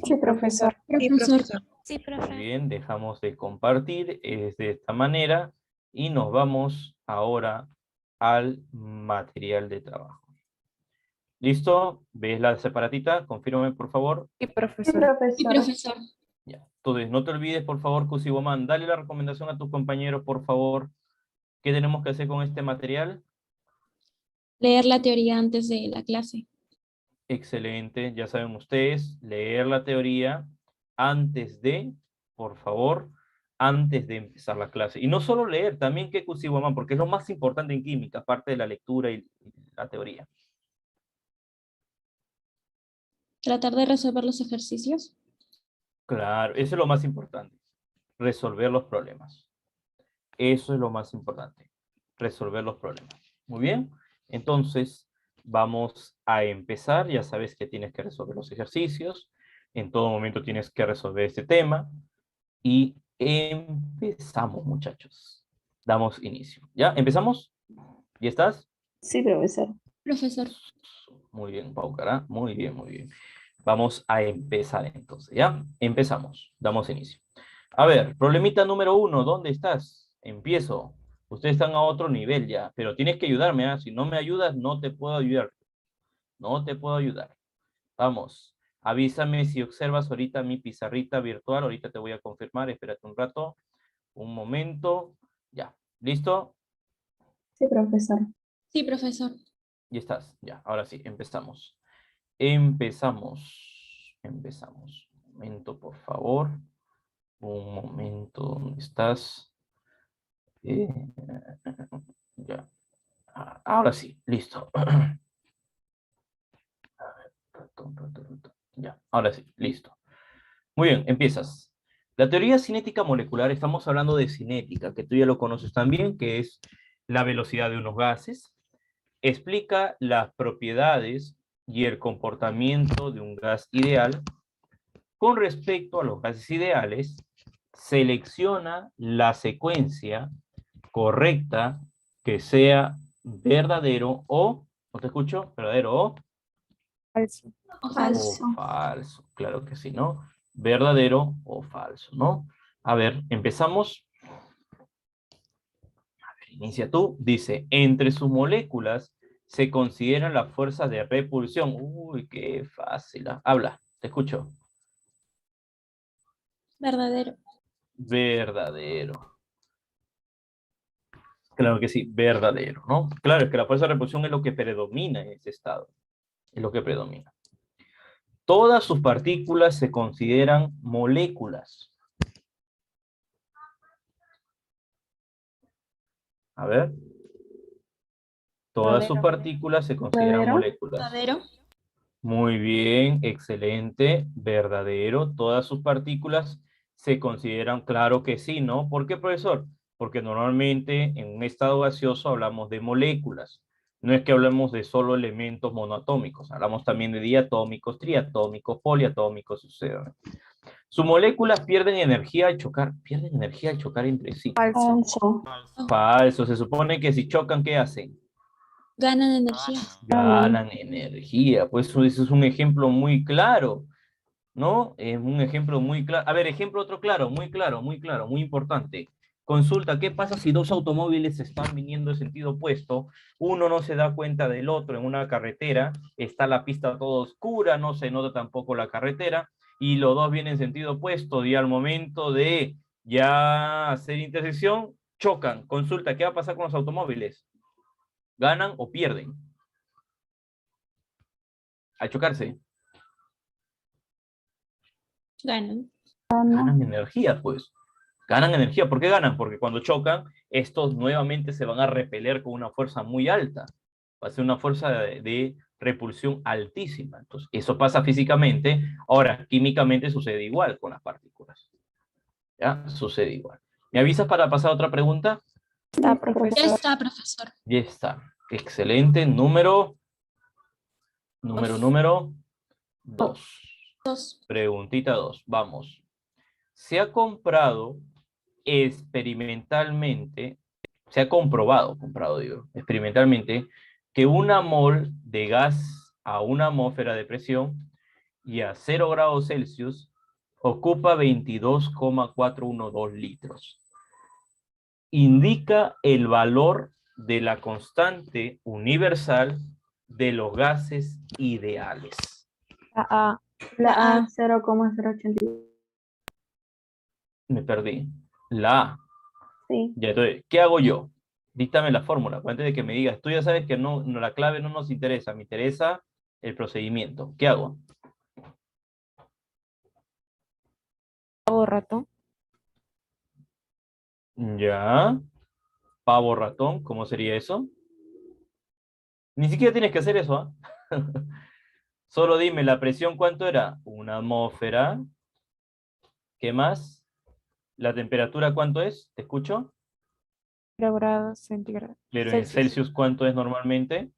Sí, profesor. Sí, profesor. Sí, Muy profe. bien, dejamos de compartir de esta manera y nos vamos ahora al material de trabajo. ¿Listo? ¿Ves la separatita? Confírmame, por favor. Sí, Sí, profesor. profesor. Ya. Entonces, no te olvides, por favor, Cusiboman, dale la recomendación a tus compañeros, por favor. ¿Qué tenemos que hacer con este material? Leer la teoría antes de la clase. Excelente, ya saben ustedes, leer la teoría antes de, por favor, antes de empezar la clase. Y no solo leer, también que Cusiboman, porque es lo más importante en química, aparte de la lectura y la teoría. Tratar de resolver los ejercicios. Claro, eso es lo más importante, resolver los problemas. Eso es lo más importante, resolver los problemas. Muy bien, entonces vamos a empezar. Ya sabes que tienes que resolver los ejercicios. En todo momento tienes que resolver este tema. Y empezamos, muchachos. Damos inicio. ¿Ya? ¿Empezamos? ¿Ya estás? Sí, profesor. Profesor. Muy bien, Pau Cara. Muy bien, muy bien. Vamos a empezar entonces, ¿ya? Empezamos. Damos inicio. A ver, problemita número 1. ¿Dónde estás? Empiezo. Ustedes están a otro nivel ya, pero tienes que ayudarme, ¿ah? Si no me ayudas, no te puedo ayudar. No te puedo ayudar. Vamos. Avísame si observas ahorita mi pizarrita virtual. Ahorita te voy a confirmar. Espérate un rato. Un momento. Ya. ¿Listo? Sí, profesor. Sí, profesor. Ya estás. Ya. Ahora sí, empezamos. Empezamos. Empezamos. Un momento, por favor. Un momento. ¿Dónde estás? Ya. Ahora sí. Listo. Ya. Ahora sí. Listo. Muy bien. Empiezas. La teoría cinética molecular, estamos hablando de cinética, que tú ya lo conoces también, que es la velocidad de unos gases. Explica las propiedades y el comportamiento de un gas ideal. Con respecto a los gases ideales, selecciona la secuencia correcta que sea verdadero o, ¿no te escucho? ¿Verdadero o? Falso. Falso. O falso. Claro que sí, ¿no? Verdadero o falso, ¿no? A ver, empezamos. A ver, inicia tú. Dice, entre sus moléculas se consideran las fuerzas de repulsión? Uy, qué fácil. Habla, te escucho. Verdadero. Verdadero. Claro que sí, verdadero, ¿no? Claro, es que la fuerza de repulsión es lo que predomina en ese estado. Es lo que predomina. Todas sus partículas se consideran moléculas. A ver. Todas sus Verdadero. partículas se consideran ¿Verdadero? moléculas. Verdadero. Muy bien, excelente, verdadero. Todas sus partículas se consideran, claro que sí, ¿no? ¿Por qué, profesor? Porque normalmente en un estado gaseoso hablamos de moléculas. No es que hablemos de solo elementos monoatómicos, hablamos también de diatómicos, triatómicos, poliatómicos, etc. Sus moléculas pierden energía al chocar entre sí. Falso. Falso. Falso. Falso, se supone que si chocan, ¿qué hacen? Ganan energía. Ganan energía. Pues eso es un ejemplo muy claro, ¿no? Es un ejemplo muy claro. A ver, ejemplo otro claro, muy importante. Consulta, ¿qué pasa si dos automóviles están viniendo en sentido opuesto? Uno no se da cuenta del otro en una carretera, está la pista toda oscura, no se nota tampoco la carretera, y los dos vienen en sentido opuesto, y al momento de ya hacer intersección, chocan. Consulta, ¿qué va a pasar con los automóviles? ¿Ganan o pierden? Al chocarse. Ganan. Ganan energía, pues. Ganan energía. ¿Por qué ganan? Porque cuando chocan, estos nuevamente se van a repeler con una fuerza muy alta. Va a ser una fuerza de repulsión altísima. Entonces, eso pasa físicamente. Ahora, químicamente sucede igual con las partículas. ¿Ya? Sucede igual. ¿Me avisas para pasar a otra pregunta? Está, Ya profesor. está, profesor. Ya está. Excelente. Número 2. Dos. Preguntita 2. Vamos. Se ha comprado experimentalmente, se ha comprobado digo, experimentalmente, que una mol de gas a una atmósfera de presión y a 0 grados Celsius ocupa 22,412 litros. Indica el valor de la constante universal de los gases ideales. A. La A, 0,082. Me perdí. La A. Sí. Ya, entonces, ¿qué hago yo? Díctame la fórmula, antes de que me digas, tú ya sabes que no, la clave no nos interesa, me interesa el procedimiento. ¿Qué hago? Pavo ratón. Ya, pavo ratón, ¿cómo sería eso? Ni siquiera tienes que hacer eso, ¿ah? Solo dime, ¿la presión cuánto era? Una atmósfera. ¿Qué más? ¿La temperatura cuánto es? ¿Te escucho? 0 grados centígrados. Pero en Celsius, ¿cuánto es normalmente?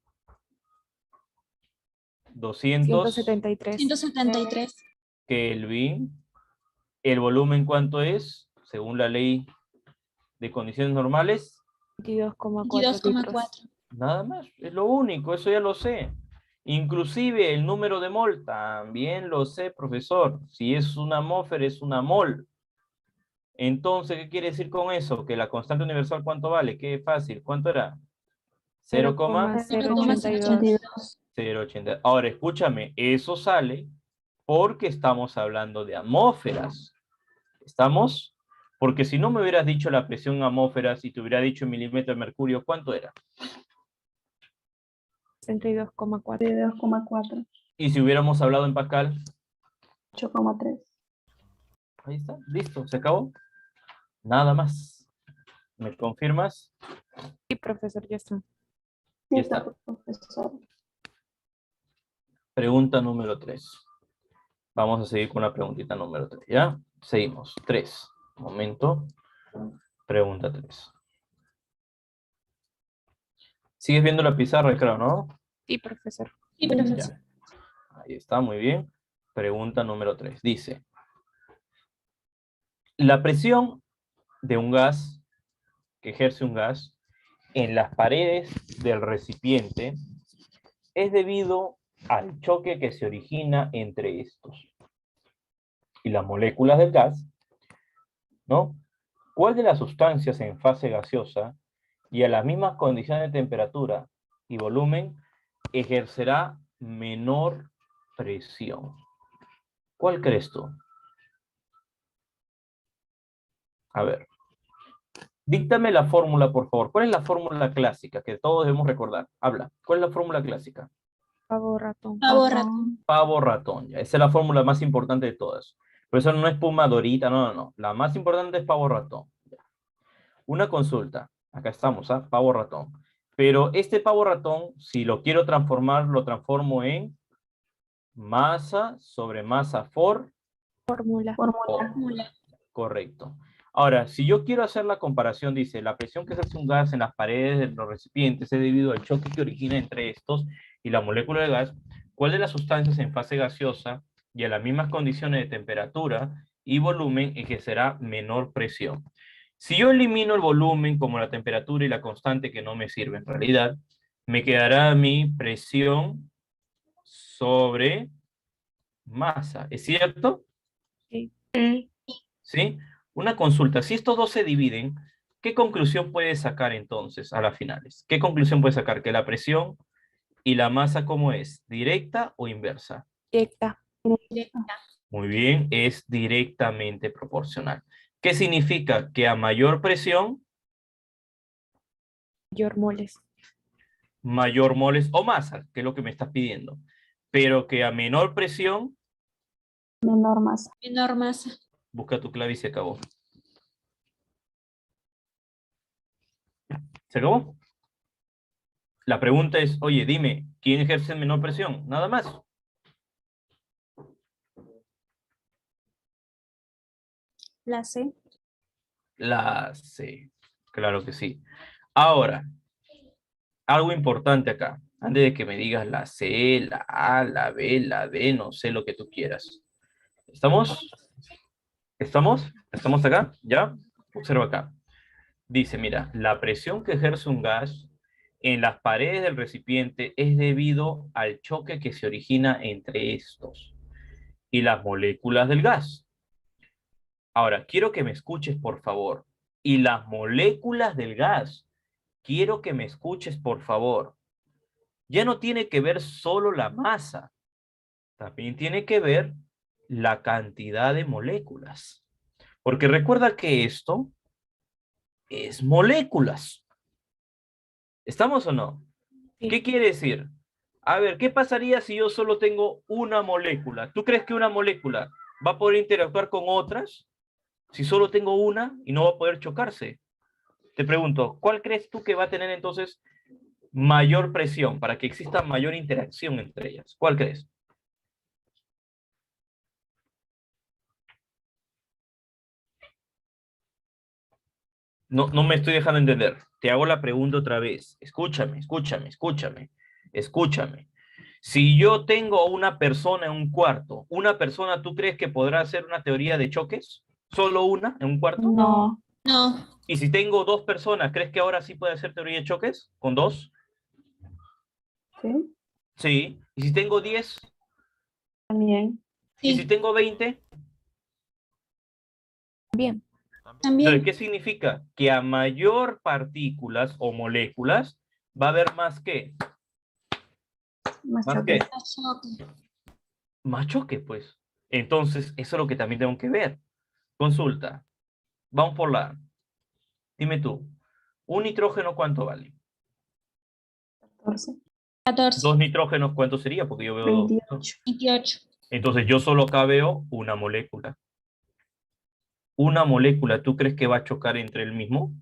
200 173. 173. Kelvin. ¿El volumen cuánto es? Según la ley de condiciones normales, 22,4 litros. 22,4. nada más, es lo único, eso ya lo sé. Inclusive el número de mol, también lo sé, profesor. Si es una atmósfera, es una mol. Entonces, ¿qué quiere decir con eso? Que la constante universal, ¿cuánto vale? Qué fácil, ¿cuánto era? 0,082. 0,080. Ahora, escúchame, eso sale porque estamos hablando de atmósferas. ¿Estamos? Porque si no me hubieras dicho la presión en atmósferas y te hubiera dicho en milímetros de mercurio, ¿cuánto era? 62,4. 2,4. Y si hubiéramos hablado en Pascal, 8,3. ahí está, listo, se acabó. Nada más. ¿Me confirmas? Sí, profesor, ya está. Ya Sí, está. profesor. Pregunta número 3. Vamos a seguir con la preguntita número 3, ¿ya? Seguimos. 3. Momento. Pregunta 3. ¿Sigues viendo la pizarra, creo, no? Sí, profesor. Sí, profesor. Ya. Ahí está, muy bien. Pregunta número 3. Dice, la presión de un gas, que ejerce un gas, en las paredes del recipiente es debido al choque que se origina entre estos y las moléculas del gas, ¿no? ¿Cuál de las sustancias en fase gaseosa y a las mismas condiciones de temperatura y volumen ejercerá menor presión. ¿Cuál crees tú? A ver. Díctame la fórmula, por favor. ¿Cuál es la fórmula clásica que todos debemos recordar? Habla. ¿Cuál es la fórmula clásica? Pavo ratón. Pavo ratón. Pavo ratón. Ya. Esa es la fórmula más importante de todas. Por eso no es Puma Dorita, no, no, no. La más importante es pavo ratón. Ya. Una consulta. Acá estamos, ¿ah? Pavo ratón. Pero este pavo ratón, si lo quiero transformar, lo transformo en masa sobre masa Fórmula. Fórmula. Correcto. Ahora, si yo quiero hacer la comparación, dice, la presión que ejerce un gas en las paredes de los recipientes es debido al choque que origina entre estos y la molécula de gas, ¿cuál de las sustancias en fase gaseosa y a las mismas condiciones de temperatura y volumen ejercerá menor presión? Si yo elimino el volumen como la temperatura y la constante que no me sirve en realidad, me quedará mi presión sobre masa. ¿Es cierto? Sí. ¿Sí? Una consulta. Si estos dos se dividen, ¿qué conclusión puedes sacar entonces a las finales? ¿Qué conclusión puedes sacar? Que la presión y la masa, ¿cómo es? ¿Directa o inversa? Directa. Muy bien, es directamente proporcional. ¿Qué significa? Que a mayor presión, Mayor moles. mayor moles o masa, que es lo que me estás pidiendo. Pero que a menor presión, Menor masa. Menor masa. busca tu clave y se acabó. ¿Se acabó? La pregunta es, oye, dime, ¿quién ejerce menor presión? Nada más. La C. La C. Claro que sí. Ahora, algo importante acá. Antes de que me digas la C, la A, la B, la D, no sé lo que tú quieras. ¿Estamos? ¿Estamos? ¿Estamos acá? ¿Ya? Observa acá. Dice, mira, la presión que ejerce un gas en las paredes del recipiente es debido al choque que se origina entre estos y las moléculas del gas. Ahora, quiero que me escuches, por favor. Y las moléculas del gas. Quiero que me escuches, por favor. Ya no tiene que ver solo la masa. También tiene que ver la cantidad de moléculas. Porque recuerda que esto es moléculas. ¿Estamos o no? Sí. ¿Qué quiere decir? A ver, ¿qué pasaría si yo solo tengo una molécula? ¿Tú crees que una molécula va a poder interactuar con otras si solo tengo una y no va a poder chocarse? Te pregunto, ¿cuál crees tú que va a tener entonces mayor presión para que exista mayor interacción entre ellas? ¿Cuál crees? No me estoy dejando entender. Te hago la pregunta otra vez. Escúchame. Si yo tengo a una persona en un cuarto, ¿una persona tú crees que podrá hacer una teoría de choques? ¿Solo una en un cuarto? No. No. Y si tengo dos personas, ¿crees que ahora sí puede hacer teoría de choques? ¿Con dos? ¿Sí? Sí. ¿Y si tengo 10? También. ¿Y Sí. si tengo 20? Bien. También. También. Entonces, ¿qué significa? Que a mayor partículas o moléculas va a haber más ¿qué? Más ¿Más choque. qué? Más choque, pues. Entonces, eso es lo que también tengo que ver. Consulta. Vamos por la A. Dime tú. ¿Un nitrógeno cuánto vale? 14. 14. ¿Dos nitrógenos cuánto sería? Porque yo veo dos. 28. 28. Entonces, yo solo acá veo una molécula. Una molécula, ¿tú crees que va a chocar entre el mismo?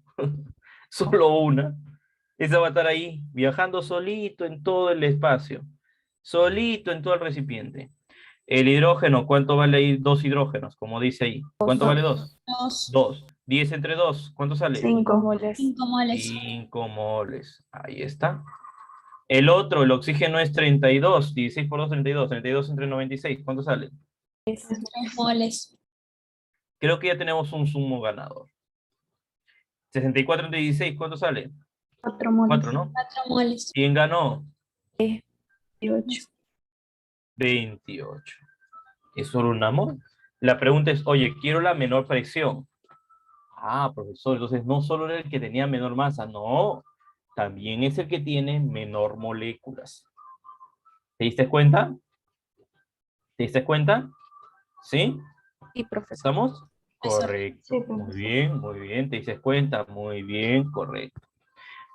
Solo una. Esa va a estar ahí, viajando solito en todo el espacio. Solito en todo el recipiente. El hidrógeno, ¿cuánto vale ahí? 2 hidrógenos, como dice ahí. ¿Cuánto vale 2? 2. 2. 10 entre 2, ¿cuánto sale? 5. Moles. 5 moles. 5 moles. Ahí está. El otro, el oxígeno es 32. 16 por 2, 32. 32 entre 96, ¿cuánto sale? 3 moles. Creo que ya tenemos un sumo ganador. 64 entre 16, ¿cuánto sale? 4 moles. 4, ¿no? 4 moles. ¿Quién ganó? 28. 28. ¿Es solo un mol? La pregunta es, oye, quiero la menor presión. Ah, profesor, entonces no solo era el que tenía menor masa, no. También es el que tiene menor moléculas. ¿Te diste cuenta? ¿Te diste cuenta? ¿Sí? Sí, profesor. ¿Estamos? Profesor. Correcto. Sí, Muy profesor. bien, muy bien. ¿Te diste cuenta? Muy bien, correcto.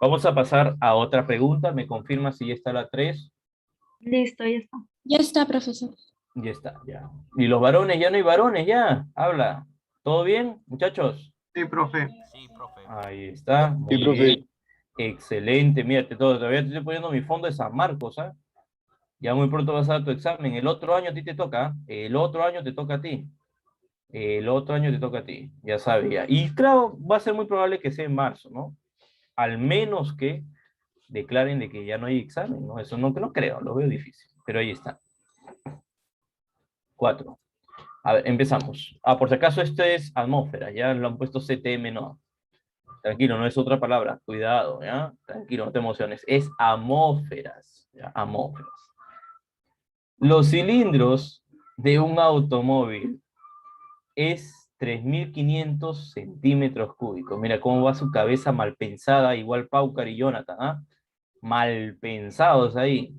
Vamos a pasar a otra pregunta. ¿Me confirma si ya está la 3? Listo, ya está. Ya está, profesor. Ya está, ya. ¿Y los varones? Ya no hay varones, ya. Habla. ¿Todo bien, muchachos? Sí, profe. Sí, profe. Ahí está. Muy bien. Excelente. Mírate todo. Todavía te estoy poniendo mi fondo de San Marcos, ¿ah? Ya muy pronto vas a dar tu examen. El otro año a ti te toca, ¿ah? El otro año te toca a ti. El otro año te toca a ti. Ya sabía. Y claro, va a ser muy probable que sea en marzo, ¿no? Al menos que declaren de que ya no hay examen, ¿no? Eso no, no creo, lo veo difícil. Pero ahí está. 4. A ver, empezamos. Ah, por si acaso esto es atmósfera, ya lo han puesto CTM, no. Tranquilo, no es otra palabra. Cuidado, ¿ya? Tranquilo, no te emociones. Es atmósferas, ¿ya? Atmósferas. Los cilindros de un automóvil es 3.500 centímetros cúbicos. Mira cómo va su cabeza mal pensada, igual Paucar y Jonathan, ¿ah? Mal pensados ahí.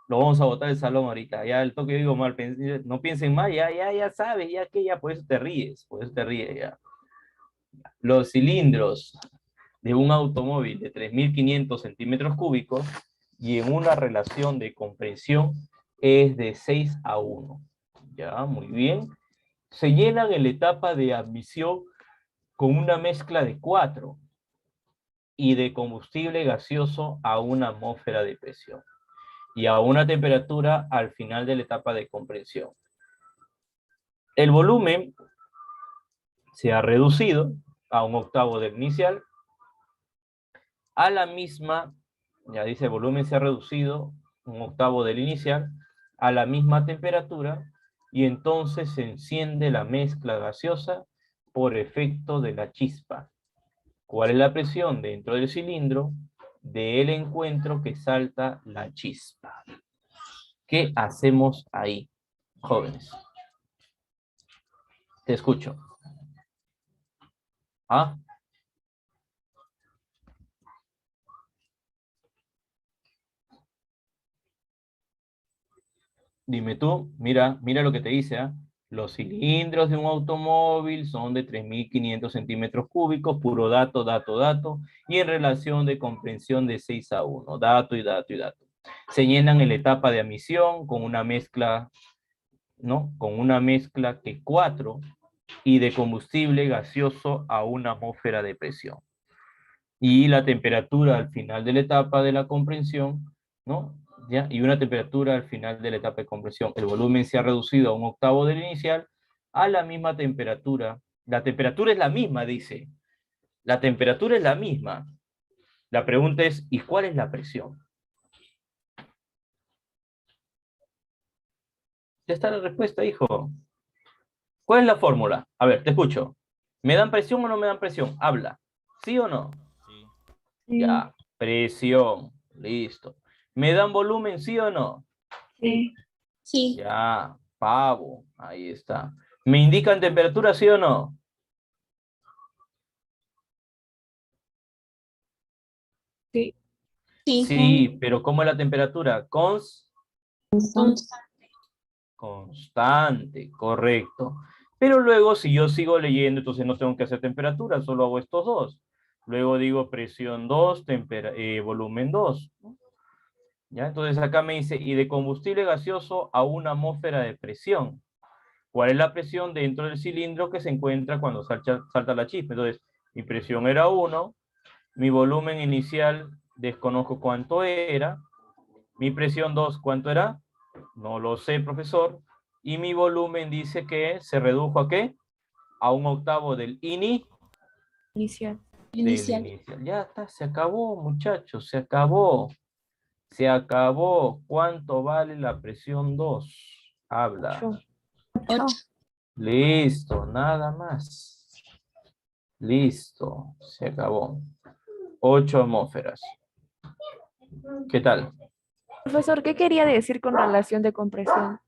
Lo vamos a botar del salón ahorita. Ya el toque digo mal, no piensen mal, ya sabes, ya que ya por eso te ríes, ya. Los cilindros de un automóvil de 3.500 centímetros cúbicos y en una relación de compresión es de 6:1. Ya, muy bien. Se llenan en la etapa de admisión con una mezcla de 4 y de combustible gaseoso a una atmósfera de presión y a una temperatura al final de la etapa de compresión. El volumen se ha reducido a 1/8 del inicial, a la misma, ya dice, el volumen se ha reducido 1/8 del inicial, a la misma temperatura, y entonces se enciende la mezcla gaseosa por efecto de la chispa. ¿Cuál es la presión dentro del cilindro del encuentro que salta la chispa? ¿Qué hacemos ahí, jóvenes? Te escucho. ¿Ah? Dime tú, mira lo que te dice, ¿ah? Los cilindros de un automóvil son de 3.500 centímetros cúbicos, puro dato, y en relación de comprensión de 6:1, dato. Se llenan en la etapa de admisión con una mezcla, ¿no? Con una mezcla que 4 y de combustible gaseoso a una atmósfera de presión. Y la temperatura al final de la etapa de la comprensión, ¿no? ¿Ya? Y una temperatura al final de la etapa de compresión. El volumen se ha reducido a 1/8 del inicial a la misma temperatura. La temperatura es la misma, dice. La temperatura es la misma. La pregunta es, ¿y cuál es la presión? Ya está la respuesta, hijo. ¿Cuál es la fórmula? A ver, te escucho. ¿Me dan presión o no me dan presión? Habla. ¿Sí o no? Sí. Sí, Ya. Presión. Listo. ¿Me dan volumen, sí o no? sí, Sí. Ya, pavo, ahí está. ¿Me indican temperatura, sí o no? Sí. Sí. Sí, pero ¿cómo es la temperatura? constante. Constante, correcto. Pero luego, si yo sigo leyendo, entonces no tengo que hacer temperatura, solo hago estos dos. Luego digo presión 2, volumen 2. ¿Ya? Entonces acá me dice, y de combustible gaseoso a una atmósfera de presión. ¿Cuál es la presión dentro del cilindro que se encuentra cuando salta la chispa? Entonces, mi presión era 1, mi volumen inicial desconozco cuánto era, mi presión 2, ¿cuánto era? No lo sé, profesor, y mi volumen dice que se redujo ¿a qué? A 1/8 del Inicial. Inicial. inicial. Ya está, se acabó, muchachos, se acabó. Se acabó. ¿Cuánto vale la presión 2? Habla. 8. 8. Listo, nada más. Listo, se acabó. 8 atmósferas. ¿Qué tal? Profesor, ¿qué quería decir con relación de compresión?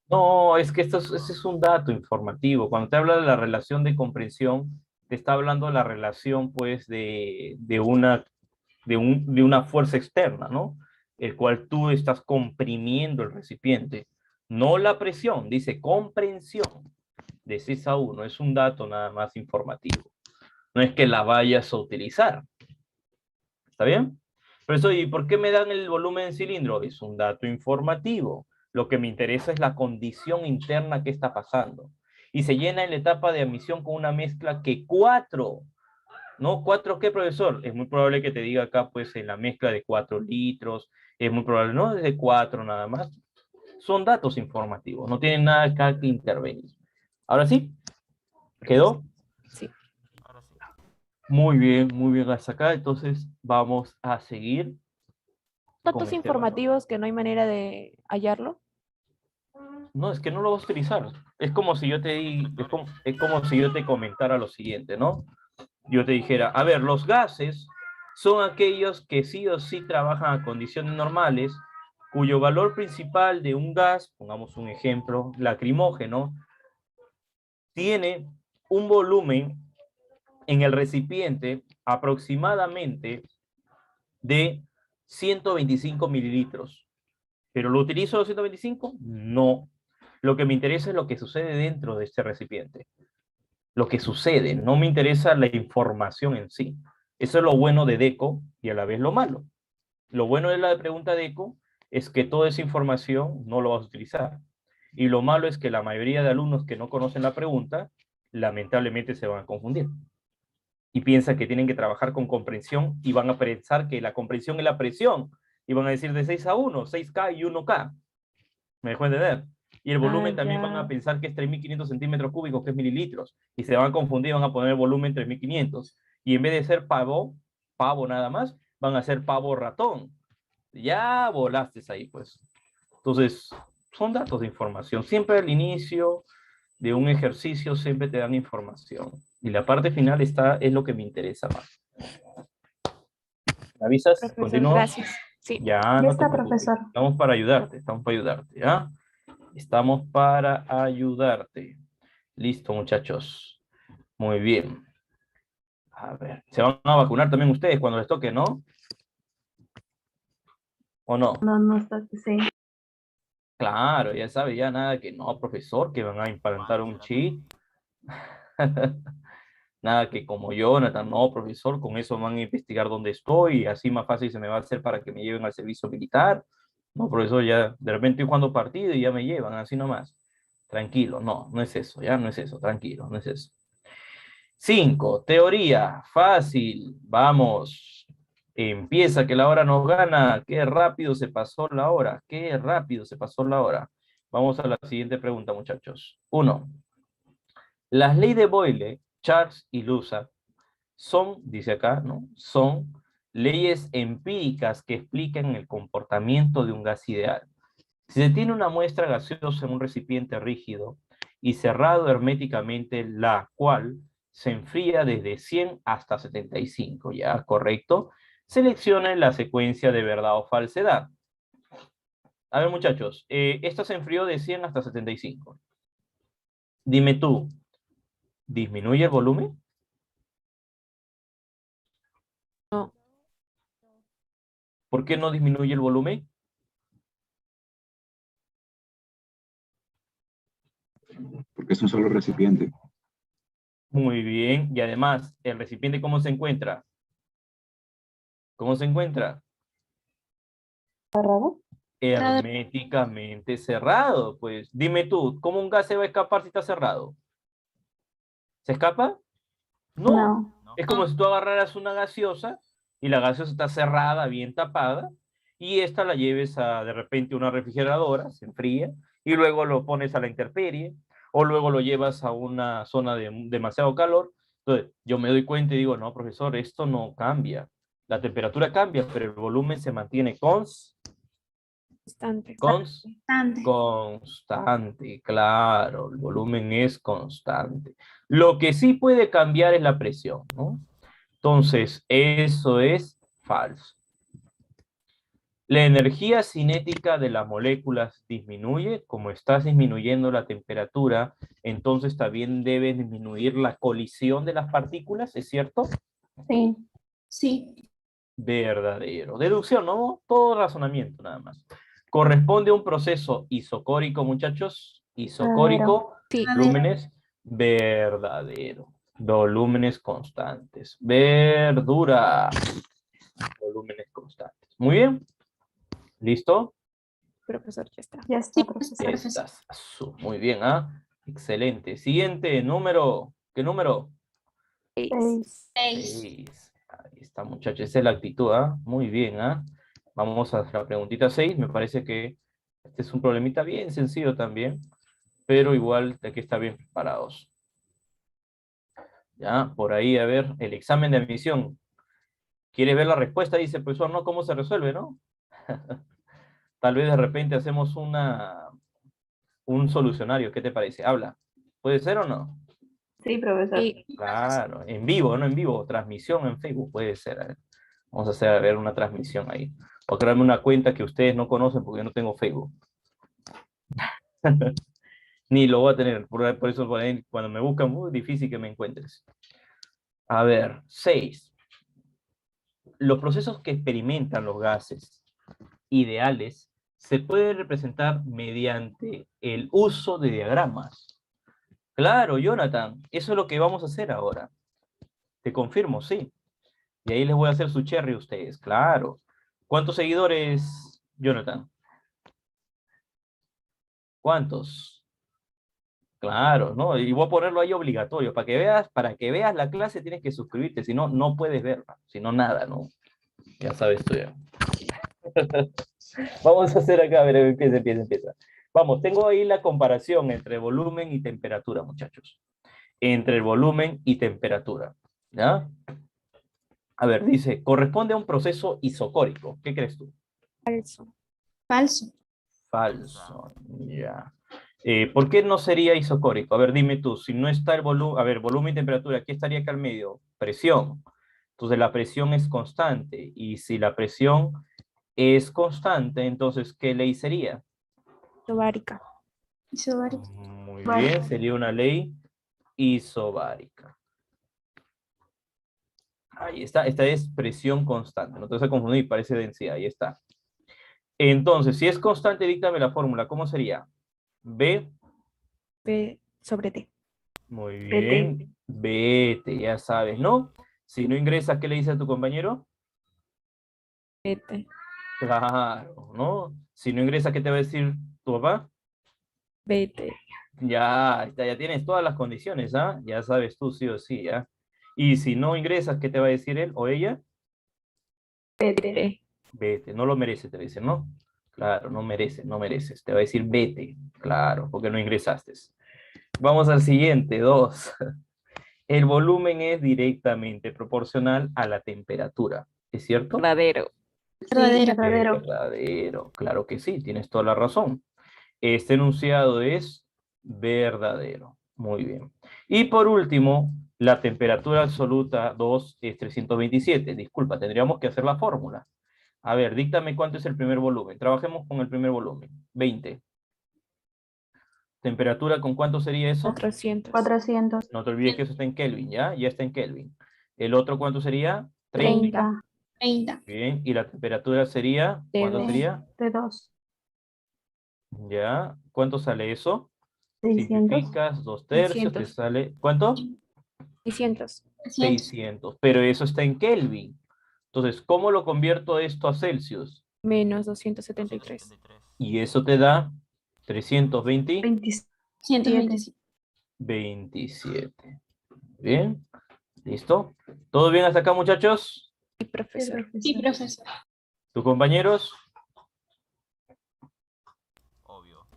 No, es que ese es un dato informativo. Cuando te habla de la relación de comprensión, te está hablando de la relación, pues, de una fuerza externa, ¿no? el cual tú estás comprimiendo el recipiente. No la presión, dice comprensión de 6 a 1. Es un dato nada más informativo. No es que la vayas a utilizar. ¿Está bien? Profesor, ¿y por qué me dan el volumen en cilindro? Es un dato informativo. Lo que me interesa es la condición interna que está pasando. Y se llena en la etapa de admisión con una mezcla que 4. ¿No? ¿4 qué, profesor? Es muy probable que te diga acá, pues, en la mezcla de 4 litros. Es muy probable, no es de 4 nada más. Son datos informativos. No tienen nada acá que intervenir. Ahora sí, ¿quedó? Sí. Ahora sí. Muy bien hasta acá. Entonces vamos a seguir con Datos este informativos que no hay manera de hallarlo. No, es que no lo vas a utilizar. Es como si yo te es como si yo te comentara lo siguiente, ¿no? Yo te dijera, a ver, los gases son aquellos que sí o sí trabajan a condiciones normales, cuyo valor principal de un gas, pongamos un ejemplo, lacrimógeno, tiene un volumen en el recipiente aproximadamente de 125 mililitros. ¿Pero lo utilizo los 125? No. Lo que me interesa es lo que sucede dentro de este recipiente. Lo que sucede, no me interesa la información en sí. Eso es lo bueno de DECO y a la vez lo malo. Lo bueno de la pregunta DECO es que toda esa información no lo vas a utilizar. Y lo malo es que la mayoría de alumnos que no conocen la pregunta, lamentablemente se van a confundir. Y piensan que tienen que trabajar con comprensión y van a pensar que la comprensión es la presión. Y van a decir de 6 a 1, 6K y 1K. ¿Me dejó entender? Y el volumen también van a Ya. pensar que es 3.500 centímetros cúbicos, que es mililitros. Y se van a confundir, van a poner el volumen 3.500. Y en vez de ser pavo nada más, van a ser pavo ratón. Ya volaste ahí, pues. Entonces, son datos de información. Siempre al inicio de un ejercicio siempre te dan información. Y la parte final es lo que me interesa más. ¿Me avisas? Profesor, ¿Continúo? gracias. Sí. Ya, Ya no te está, preocupes. profesor. Estamos para ayudarte, ¿ya? Estamos para ayudarte. Listo, muchachos. Muy bien. A ver, ¿se van a vacunar también ustedes cuando les toque, no? ¿O no? No, no está, sí. Claro, ya sabe, ya nada que no, profesor, que van a implantar ¿Cuándo un será todo? chip. Nada que como Jonathan, no, profesor, con eso van a investigar dónde estoy y así más fácil se me va a hacer para que me lleven al servicio militar. No, profesor, ya de repente estoy jugando partido y ya me llevan, así nomás. Tranquilo, no, no es eso, ya no es eso, tranquilo, no es eso. 5, teoría, fácil, vamos. Empieza que la hora nos gana. Qué rápido se pasó la hora, qué rápido se pasó la hora. Vamos a la siguiente pregunta, muchachos. 1. Las leyes de Boyle, Charles y Lusa son, dice acá, ¿no? Son leyes empíricas que explican el comportamiento de un gas ideal. Si se tiene una muestra gaseosa en un recipiente rígido y cerrado herméticamente, la cual se enfría desde 100 hasta 75, ¿ya? ¿Correcto? Seleccionen la secuencia de verdad o falsedad. A ver, muchachos, esto se enfrió de 100 hasta 75. Dime tú, ¿disminuye el volumen? No. ¿Por qué no disminuye el volumen? Porque es un solo recipiente. Muy bien. Y además, ¿el recipiente cómo se encuentra? ¿Cómo se encuentra? ¿Cerrado? Herméticamente cerrado. Pues dime tú, ¿cómo un gas se va a escapar si está cerrado? ¿Se escapa? No. No. ¿No? Es como si tú agarraras una gaseosa y la gaseosa está cerrada, bien tapada, y esta la lleves a de repente una refrigeradora, se enfría, y luego lo pones a la intemperie, o luego lo llevas a una zona de demasiado calor. Entonces, yo me doy cuenta y digo, no, profesor, esto no cambia. La temperatura cambia, pero el volumen se mantiene Constante. constante, claro, el volumen es constante. Lo que sí puede cambiar es la presión, ¿no? Entonces, eso es falso. La energía cinética de las moléculas disminuye, como estás disminuyendo la temperatura, entonces también debe disminuir la colisión de las partículas, ¿es cierto? Sí. Sí. Verdadero. Deducción, ¿no? Todo razonamiento, nada más. Corresponde a un proceso isocórico, muchachos. Isocórico, Sí. volúmenes, verdadero. Volúmenes constantes. Verdura. Volúmenes constantes. Muy bien. ¿Listo? Profesor, ya está. Ya está, profesor. Estás. Muy bien, ¿ah? Excelente. Siguiente número. ¿Qué número? 6. 6. Ahí está, muchachos. Esa es la actitud, ¿ah? Muy bien, ¿ah? Vamos a la preguntita 6. Me parece que este es un problemita bien sencillo también, pero igual de que está bien preparados. Ya, por ahí, a ver, el examen de admisión. ¿Quieres ver la respuesta? Dice el profesor, ¿no? ¿Cómo se resuelve, no? Tal vez de repente hacemos un solucionario. ¿Qué te parece? Habla. ¿Puede ser o no? Sí, profesor. Sí. Claro, en vivo, no en vivo, transmisión en Facebook puede ser. A ver. Vamos a hacer, a ver, una transmisión ahí. O crearme una cuenta que ustedes no conocen porque yo no tengo Facebook. Ni lo voy a tener, por eso por ahí, cuando me buscan, muy difícil que me encuentres. A ver, 6. Los procesos que experimentan los gases ideales se pueden representar mediante el uso de diagramas. Claro, Jonathan, eso es lo que vamos a hacer ahora. Te confirmo, sí. Y ahí les voy a hacer su cherry a ustedes, claro. ¿Cuántos seguidores, Jonathan? ¿Cuántos? Claro, ¿no? Y voy a ponerlo ahí obligatorio. Para que veas la clase tienes que suscribirte, si no, no puedes verla. Si no, nada, ¿no? Ya sabes tú ya. Vamos a hacer acá, a ver, empieza. Vamos, tengo ahí la comparación entre volumen y temperatura, muchachos. Entre el volumen y temperatura, ¿ya? A ver, dice, corresponde a un proceso isocórico. ¿Qué crees tú? Falso. Falso. Falso, ya. ¿Por qué no sería isocórico? A ver, dime tú, si no está el volumen, a ver, volumen y temperatura, ¿qué estaría acá al medio? Presión. Entonces la presión es constante, y si la presión es constante, entonces, ¿qué ley sería? Isobárica. Isobárica. Muy Vale. bien, sería una ley isobárica. Ahí está, esta es presión constante, no te vas a confundir, parece densidad, ahí está. Entonces, si es constante, díctame la fórmula, ¿cómo sería? B, B sobre T. muy Vete. bien, vete, ya sabes, ¿no? Si no ingresas, ¿qué le dices a tu compañero? Vete. Claro, ¿no? Si no ingresas, ¿qué te va a decir tu papá? Vete. Ya, está, ya tienes todas las condiciones, ¿ah? Ya sabes tú, sí o sí, ¿ya? Y si no ingresas, ¿qué te va a decir él o ella? Vete. Vete, no lo merece, te dice, ¿no? Claro, no mereces, no mereces. Te va a decir vete, claro, porque no ingresaste. Vamos al siguiente, 2. El volumen es directamente proporcional a la temperatura, ¿es cierto? Verdadero. Verdadero. Verdadero. Verdadero, claro que sí, tienes toda la razón. Este enunciado es verdadero. Muy bien. Y por último, la temperatura absoluta 2 es 327. Disculpa, tendríamos que hacer la fórmula. A ver, díctame cuánto es el primer volumen. Trabajemos con el primer volumen. 20. ¿Temperatura con cuánto sería eso? 400. 400. No te olvides que eso está en Kelvin, ¿ya? Ya está en Kelvin. ¿El otro cuánto sería? 30. 30. 30. Bien, y la temperatura sería, De ¿cuánto dos. sería? De 2. ¿Ya? ¿Cuánto sale eso? 600. Simplificas 2/3, te 600. sale, ¿cuánto? 600. 600. 600, pero eso está en Kelvin. Entonces, ¿cómo lo convierto esto a Celsius? Menos 273. 273. Y eso te da 320. 27. 127. 27. Bien, ¿listo? ¿Todo bien hasta acá, muchachos? Y profesor. Sí, profesor. ¿Tus compañeros? Obvio.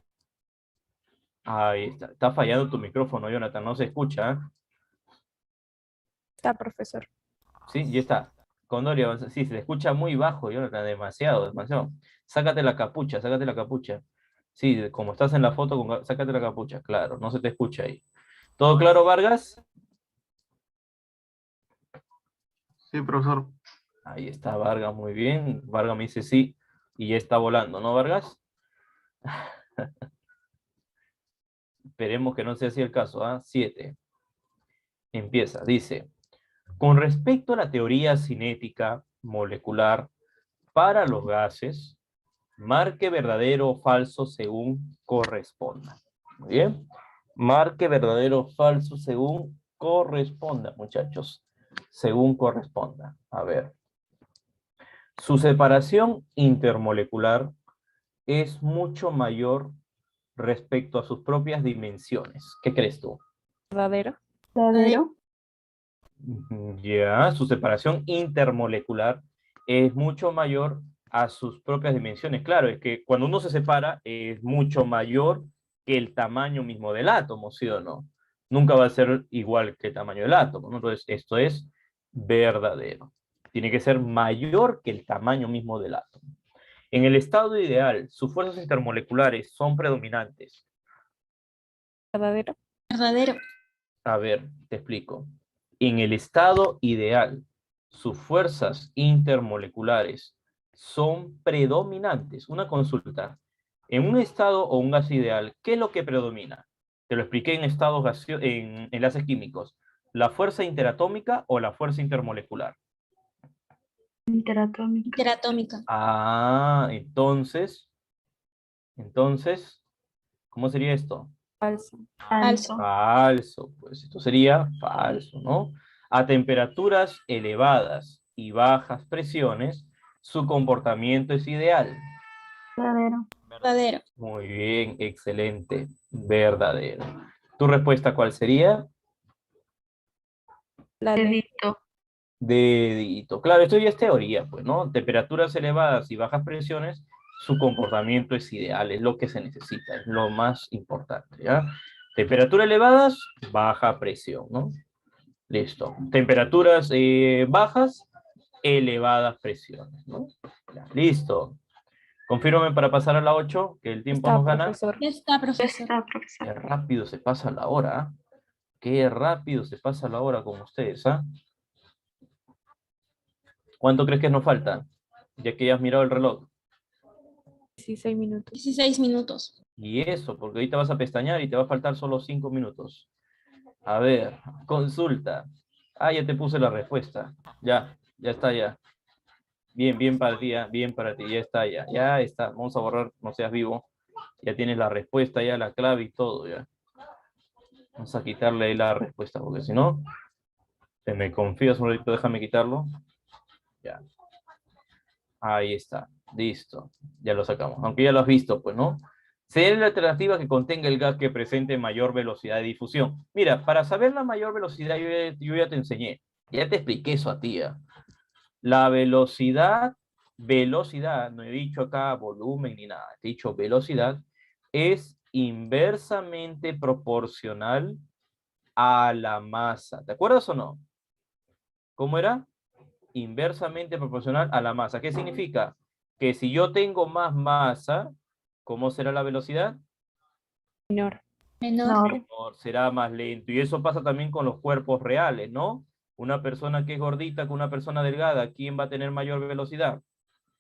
Ahí está. Está fallando tu micrófono, Jonathan, no se escucha. ¿Eh? Está, profesor. Sí, ya está. Condorio, sí, se escucha muy bajo, Jonathan, demasiado, demasiado. Sácate la capucha, sácate la capucha. Sí, como estás en la foto, sácate la capucha, claro, no se te escucha ahí. ¿Todo claro, Vargas? Sí, profesor. Ahí está Vargas, muy bien. Vargas me dice sí, y ya está volando, ¿no, Vargas? Esperemos que no sea así el caso, ¿ah? 7. Empieza, dice, con respecto a la teoría cinética, intermolecular para los gases, marque verdadero o falso según corresponda. Muy bien. Marque verdadero o falso según corresponda, muchachos. Según corresponda. A ver. Su separación intermolecular es mucho mayor respecto a sus propias dimensiones. ¿Qué crees tú? ¿Verdadero? Verdadero. Ya, su separación intermolecular es mucho mayor a sus propias dimensiones. Claro, es que cuando uno se separa es mucho mayor que el tamaño mismo del átomo, ¿sí o no? Nunca va a ser igual que el tamaño del átomo, ¿no? Entonces, esto es verdadero. Tiene que ser mayor que el tamaño mismo del átomo. En el estado ideal, sus fuerzas intermoleculares son predominantes. ¿Verdadero? Verdadero. A ver, te explico. En el estado ideal, sus fuerzas intermoleculares son predominantes. Una consulta. En un estado o un gas ideal, ¿qué es lo que predomina? Te lo expliqué en estados en enlaces químicos. ¿La fuerza interatómica o la fuerza intermolecular? Interatómica. Interatómica. Ah, entonces, ¿cómo sería esto? Falso. Falso. Falso, pues esto sería falso, ¿no? A temperaturas elevadas y bajas presiones, su comportamiento es ideal. Verdadero. Verdadero. Muy bien, excelente, verdadero. ¿Tu respuesta cuál sería? La D. Dedito. Dedito. Claro, esto ya es teoría, pues, ¿no? Temperaturas elevadas y bajas presiones, su comportamiento es ideal, es lo que se necesita, es lo más importante, ¿ya? Temperaturas elevadas, baja presión, ¿no? Listo. Temperaturas bajas, elevadas presiones, ¿no? Ya, listo. Confírmame para pasar a la 8, que el tiempo Está, nos gana. profesor. Ya está, profesor. Está, Qué profesor. rápido se pasa la hora, ¿ah? Qué rápido se pasa la hora con ustedes, ¿ah? ¿Cuánto crees que nos falta? Ya que ya has mirado el reloj. 16 minutos. 16 minutos. Y eso, porque ahorita vas a pestañear y te va a faltar solo 5 minutos. A ver, consulta. Ah, ya te puse la respuesta. Ya está ya. Bien, bien para ti, bien para ti, ya está ya. Ya está, vamos a borrar, no seas vivo. Ya tienes la respuesta, ya la clave y todo, ya. Vamos a quitarle ahí la respuesta, porque si no, te me confías un ratito, déjame quitarlo. Ya. Ahí está, listo. Ya lo sacamos, aunque ya lo has visto, pues, ¿no? Sería la alternativa que contenga el gas que presente mayor velocidad de difusión. Mira, para saber la mayor velocidad, yo ya te enseñé. Ya te expliqué eso a ti, ¿ya? La velocidad, no he dicho acá volumen ni nada, he dicho velocidad, es inversamente proporcional a la masa. ¿Te acuerdas o no? ¿Cómo era? Inversamente proporcional a la masa. ¿Qué significa? Que si yo tengo más masa, ¿cómo será la velocidad? Menor. Menor. Menor, será más lento. Y eso pasa también con los cuerpos reales, ¿no? Una persona que es gordita con una persona delgada, ¿quién va a tener mayor velocidad?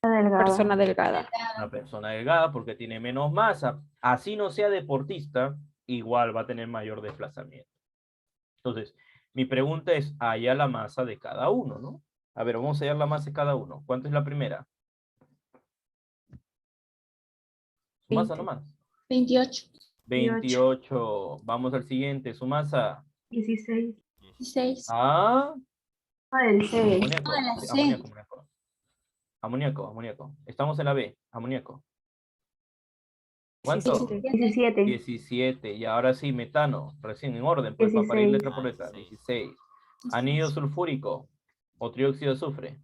Delgada. Persona delgada. Una persona delgada porque tiene menos masa. Así no sea deportista, igual va a tener mayor desplazamiento. Entonces, mi pregunta es, hallar la masa de cada uno, ¿no? A ver, vamos a hallar la masa de cada uno. ¿Cuánto es la primera? Su masa 20. nomás. 28. 28. Vamos al siguiente. Su masa. 16. 16. Ah, Ah, el 6. amoníaco. Ah, la Sí, C. amoníaco. Amoníaco. Estamos en la B. Amoníaco. ¿Cuánto? 17. 17. 17. Y ahora sí, metano. Recién en orden, pues, para ir 16. letra por letra. 16. Anhídrido sulfúrico o trióxido de azufre.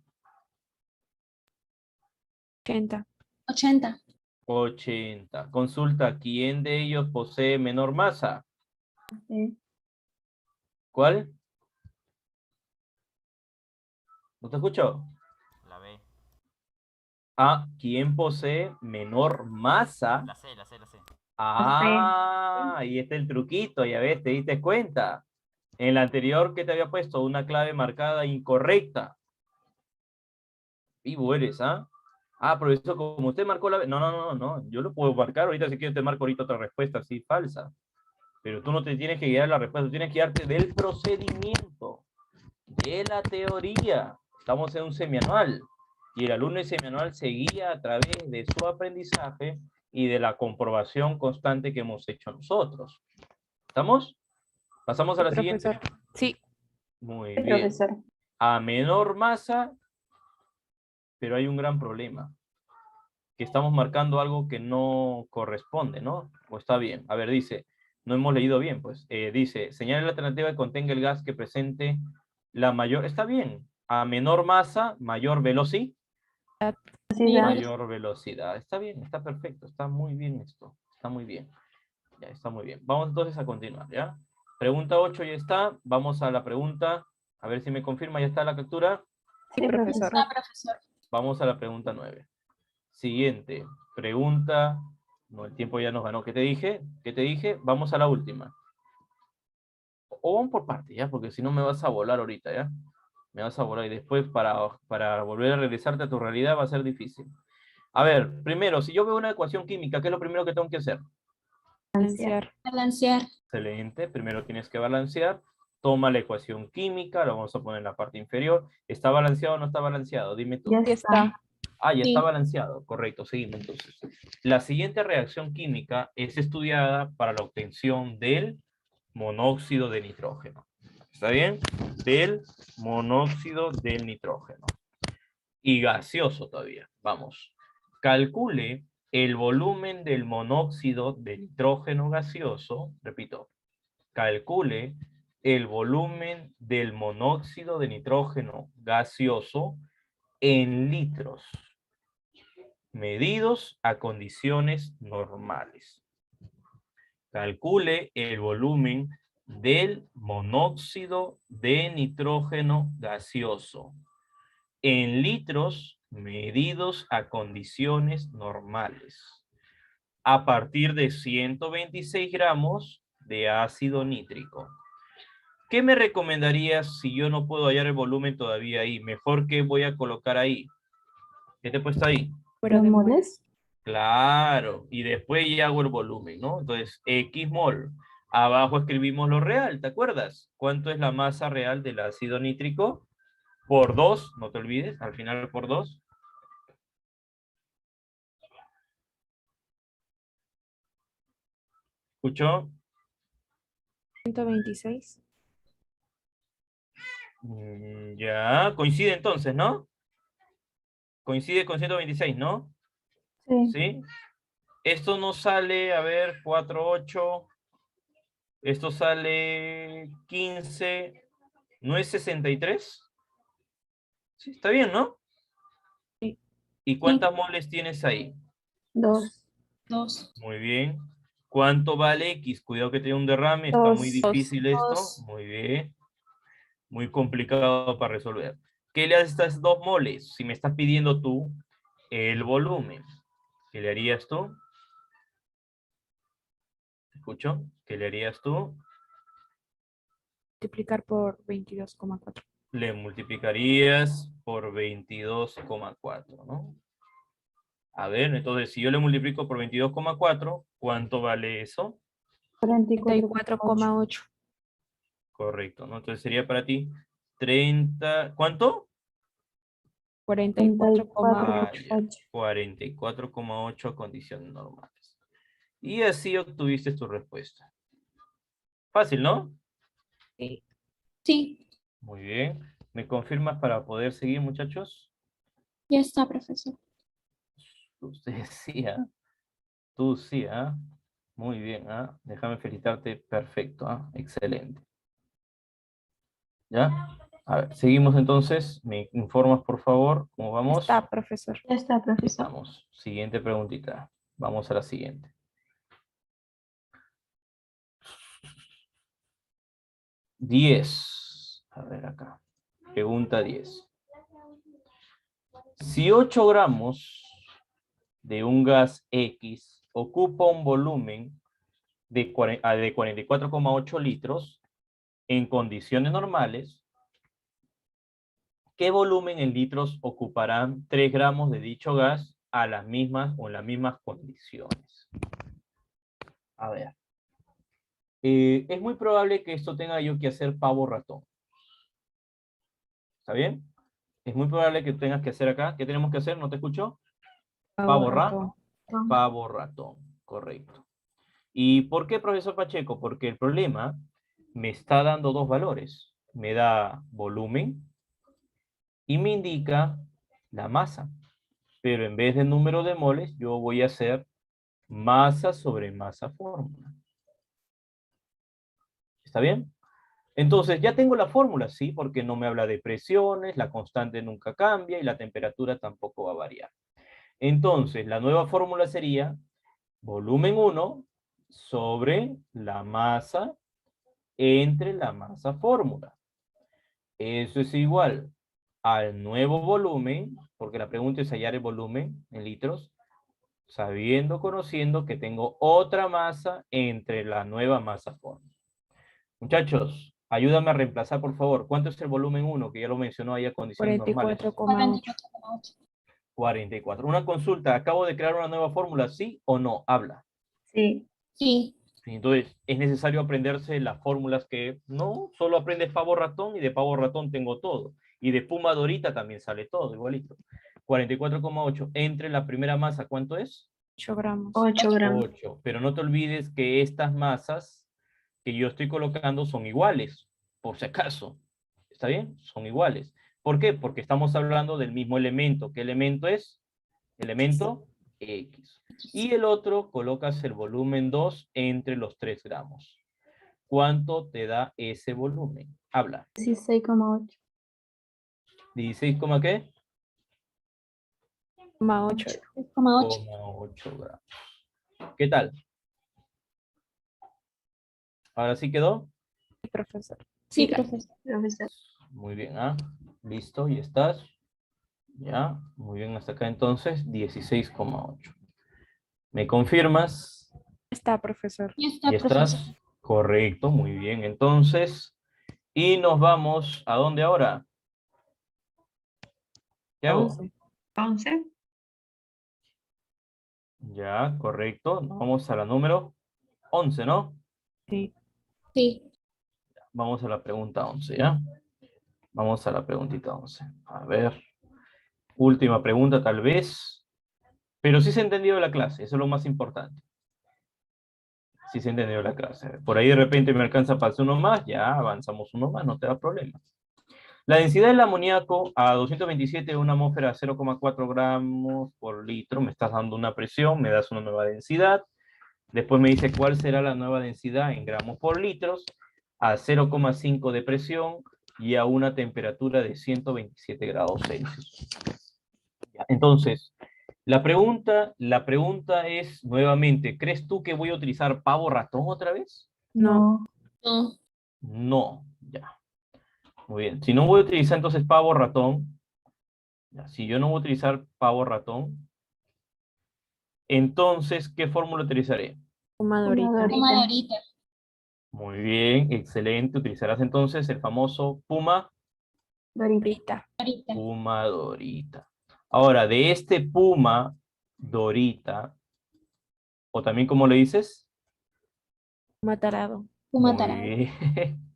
80. 80. 80. Consulta, ¿quién de ellos posee menor masa? Sí. ¿Cuál? ¿No te escucho? La B. Ah, ¿quién posee menor masa? La C, la C, la C. Ah, ahí está el truquito, ya ves, te diste cuenta. En la anterior que te había puesto una clave marcada incorrecta. Vivo eres, ¿ah? Ah, profesor, como usted marcó la... No. Yo lo puedo marcar ahorita, si quieres te marco ahorita otra respuesta así falsa. Pero tú no te tienes que guiar la respuesta, tú tienes que guiarte del procedimiento, de la teoría. Estamos en un semianual. Y el alumno de semianual se guía a través de su aprendizaje y de la comprobación constante que hemos hecho nosotros. ¿Estamos? ¿Pasamos a la siguiente? Profesor. Sí. Muy Sí, bien. profesor. A menor masa, pero hay un gran problema. Que estamos marcando algo que no corresponde, ¿no? O está bien. A ver, dice, no hemos leído bien, pues. Dice, señale la alternativa que contenga el gas que presente la mayor, está bien. A menor masa, mayor velocidad. Velocidad. Mayor velocidad. Está bien, está perfecto, está muy bien esto. Está muy bien. Ya, está muy bien. Vamos entonces a continuar, ¿ya? Pregunta 8 ya está. Vamos a la pregunta. A ver si me confirma, ya está la captura. Sí, Sí, profesor. Ah, profesor. Vamos a la pregunta 9. Siguiente. Pregunta. No, el tiempo ya nos ganó. ¿Qué te dije? ¿Qué te dije? Vamos a la última. O vamos por parte, ¿ya? Porque si no me vas a volar ahorita, ¿ya? Me vas a volar y después para volver a regresarte a tu realidad va a ser difícil. A ver, primero, si yo veo una ecuación química, ¿qué es lo primero que tengo que hacer? Balancear. Balancear. Excelente. Primero tienes que balancear. Toma la ecuación química, la vamos a poner en la parte inferior. ¿Está balanceado o no está balanceado? Dime tú. Ya Sí está. está. Ah, ya Sí. está balanceado. Correcto, seguimos entonces. La siguiente reacción química es estudiada para la obtención del monóxido de nitrógeno. ¿Está bien? Del monóxido del nitrógeno. Y gaseoso todavía. Vamos. Calcule el volumen del monóxido de nitrógeno gaseoso. Repito. Calcule el volumen del monóxido de nitrógeno gaseoso en litros, medidos a condiciones normales. Calcule el volumen del monóxido de nitrógeno gaseoso en litros medidos a condiciones normales, a partir de 126 gramos de ácido nítrico. ¿Qué me recomendarías si yo no puedo hallar el volumen todavía ahí? Mejor que voy a colocar ahí. ¿Qué te he puesto ahí? Fuera de moles. ¿Moles? Claro, y después ya hago el volumen, ¿no? Entonces, X mol. Abajo escribimos lo real, ¿te acuerdas? ¿Cuánto es la masa real del ácido nítrico? Por 2, no te olvides, al final por 2. ¿Escuchó? 126. Ya, coincide entonces, ¿no? Coincide con 126, ¿no? Sí. ¿Sí? Esto nos sale, a ver, 4, 8. Esto sale 15. ¿No es 63? Sí, está bien, ¿no? Sí. ¿Y cuántas moles tienes ahí? 2. 2. Muy bien. ¿Cuánto vale X? Cuidado que tiene un derrame, está muy Dos. difícil esto. Dos. Muy bien. Muy complicado para resolver. ¿Qué le haces a estas 2 moles? Si me estás pidiendo tú el volumen, ¿qué le harías tú? ¿Te escucho? ¿Qué le harías tú? Multiplicar por 22,4. Le multiplicarías por 22,4, ¿no? A ver, entonces, si yo le multiplico por 22,4, ¿cuánto vale eso? 44,8. 34,8. Correcto, ¿no? Entonces sería para ti 30, ¿cuánto? 44,8. Ah, ya, 44,8 condiciones normales. Y así obtuviste tu respuesta. Fácil, ¿no? Sí. Sí. Muy bien. ¿Me confirmas para poder seguir, muchachos? Ya está, profesor. Usted sí, ¿ah? Tú sí, ¿ah? Muy bien, ¿ah? Déjame felicitarte. Perfecto, ¿ah? Excelente. ¿Ya? A ver, seguimos entonces. ¿Me informas, por favor, cómo vamos? Está, profesor. Ya está, profesor. Estamos. Siguiente preguntita. Vamos a la siguiente. 10. A ver acá. Pregunta 10. Si 8 gramos de un gas X ocupa un volumen de 44,8 litros en condiciones normales, ¿qué volumen en litros ocuparán 3 gramos de dicho gas a las mismas o en las mismas condiciones? A ver. Es muy probable que esto tenga yo que hacer pavo ratón. ¿Está bien? es muy probable que tengas que hacer acá. ¿Qué tenemos que hacer? ¿No te escucho? Pavo ratón. Pavo ratón, correcto. ¿Y por qué, profesor Pacheco? Porque el problema me está dando dos valores. Me da volumen y me indica la masa. Pero en vez de número de moles, yo voy a hacer masa sobre masa fórmula. ¿Está bien? Entonces, ya tengo la fórmula, sí, porque no me habla de presiones, la constante nunca cambia y la temperatura tampoco va a variar. Entonces, la nueva fórmula sería volumen 1 sobre la masa entre la masa fórmula. Eso es igual al nuevo volumen, porque la pregunta es hallar el volumen en litros, sabiendo, conociendo que tengo otra masa entre la nueva masa fórmula. Muchachos, ayúdame a reemplazar, por favor. ¿Cuánto es el volumen 1? Que ya lo mencionó ahí a condiciones normales. 44,8. 44. Una consulta, ¿acabo de crear una nueva fórmula, sí o no? Habla. Sí. Sí. Sí, entonces, es necesario aprenderse las fórmulas que no, solo aprendes pavo ratón y de pavo ratón tengo todo. Y de puma dorita también sale todo, igualito. 44,8. Entre la primera masa, ¿cuánto es? 8 gramos. 8 gramos. 8. Pero no te olvides que estas masas que yo estoy colocando son iguales, por si acaso. ¿Está bien? Son iguales. ¿Por qué? Porque estamos hablando del mismo elemento. ¿Qué elemento es? Elemento X. Y el otro, colocas el volumen 2 entre los 3 gramos. ¿Cuánto te da ese volumen? Habla. 16,8. 16, ¿qué? 8. 3,8. 8 gramos. ¿Qué tal? ¿Ahora sí quedó? Profesor. Sí, profesor. Profesor. Muy bien, ¿ah? Listo, y estás. Ya, muy bien, hasta acá entonces, 16,8. ¿Me confirmas? Está, profesor. Ya está, ¿Y profesor. estás? Correcto, muy bien, entonces. Y nos vamos, ¿a dónde ahora? ¿Qué hago? 11. 11. Ya, correcto. Nos vamos a la número 11, ¿no? Sí. Sí. Vamos a la pregunta 11, ¿ya? Vamos a la preguntita 11. A ver. Última pregunta, tal vez. Pero sí se ha entendido la clase, eso es lo más importante. Sí se ha entendido la clase. Por ahí de repente me alcanza para hacer uno más, ya avanzamos uno más, no te da problema. La densidad del amoníaco a 227, una atmósfera a 0,4 gramos por litro. Me estás dando una presión, me das una nueva densidad. Después me dice cuál será la nueva densidad en gramos por litros a 0,5 de presión y a una temperatura de 127 grados Celsius. Entonces, la pregunta es nuevamente, ¿crees tú que voy a utilizar pavo ratón otra vez? No. No. No, ya. Muy bien. Si no voy a utilizar entonces pavo ratón, ya, si yo no voy a utilizar pavo ratón, entonces, ¿qué fórmula utilizaré? Fumadorita. Fumadorita. Muy bien, excelente. Utilizarás entonces el famoso Puma Dorita. Ahorita. Puma Dorita. Ahora, de este Puma Dorita, o también, ¿cómo le dices? Matarado. Fumatarado. Muy bien.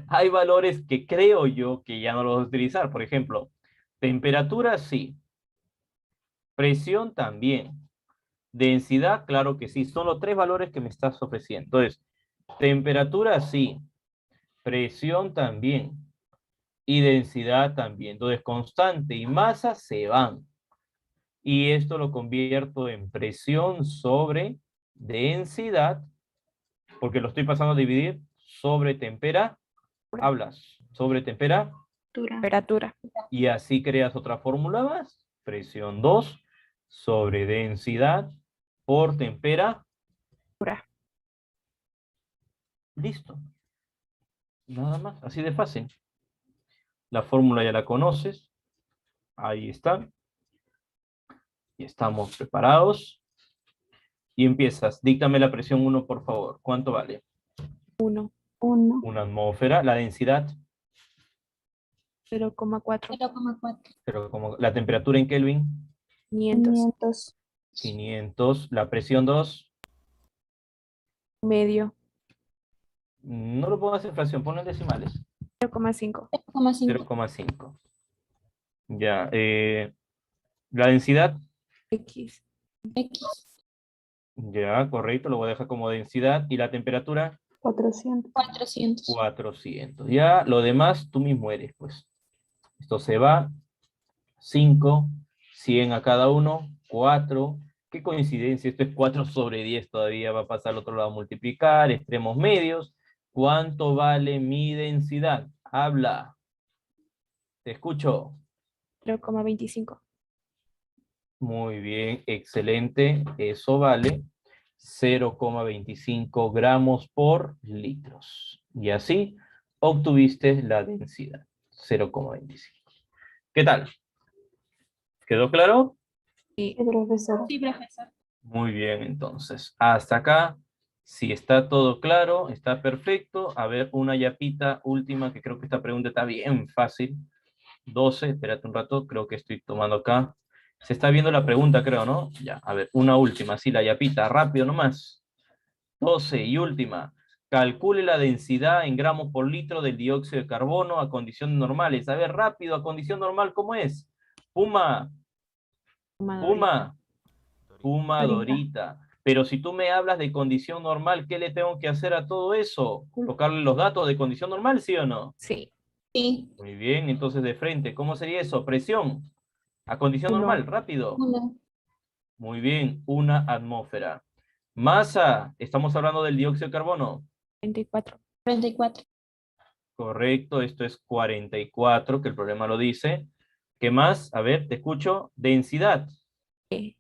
Hay valores que creo yo que ya no los voy a utilizar. Por ejemplo, temperatura sí. Presión también. Densidad, claro que sí. Son los 3 valores que me estás ofreciendo. Entonces, temperatura sí. Presión también. Y densidad también. Entonces, constante y masa se van. Y esto lo convierto en presión sobre densidad, porque lo estoy pasando a dividir sobre temperatura. Hablas sobre temperatura. Temperatura. Y así creas otra fórmula más. Presión 2 sobre densidad por temperatura. Listo. Nada más, así de fácil. La fórmula ya la conoces. Ahí está. Y estamos preparados. Y empiezas. Díctame la presión 1, por favor. ¿Cuánto vale? 1. 1. Una atmósfera. La densidad. 0,4. 0,4. Pero como la temperatura en Kelvin. 500. 500. 500. La presión 2. Medio. No lo pongas en fracción, ponlo en decimales. 0,5. 0,5. 0,5. Ya. La densidad, X. X. ya, correcto, lo voy a dejar como densidad. Y la temperatura, 400. 400. 400. Ya, lo demás tú mismo eres, pues. Esto se va. 5, 100 a cada uno, 4. Qué coincidencia, esto es 4 sobre 10 todavía, va a pasar al otro lado a multiplicar, extremos medios. ¿Cuánto vale mi densidad? Habla. Te escucho. 0,25. Muy bien, excelente. Eso vale 0,25 gramos por litros. Y así obtuviste la densidad, 0,25. ¿Qué tal? ¿Quedó claro? Sí, profesor. Sí, profesor. Muy bien, entonces. Hasta acá, si está todo claro, está perfecto. A ver, una yapita última, que creo que esta pregunta está bien fácil. 12, espérate un rato, creo que estoy tomando acá. Se está viendo la pregunta, creo, ¿no? Ya, a ver, una última, sí, la yapita, rápido nomás. 12 y última. Calcule la densidad en gramos por litro del dióxido de carbono a condiciones normales. A ver, rápido, a condición normal, ¿cómo es? Puma, Puma, Puma, Dorita. Pero si tú me hablas de condición normal, ¿qué le tengo que hacer a todo eso? ¿Colocarle los datos de condición normal, sí o no? Sí. Sí. Muy bien, entonces de frente, ¿cómo sería eso? Presión. A condición Uno. normal, rápido. 1. Muy bien, una atmósfera. Masa, estamos hablando del dióxido de carbono. 24. 34. Correcto, esto es 44, que el problema lo dice. ¿Qué más? A ver, te escucho. Densidad, E.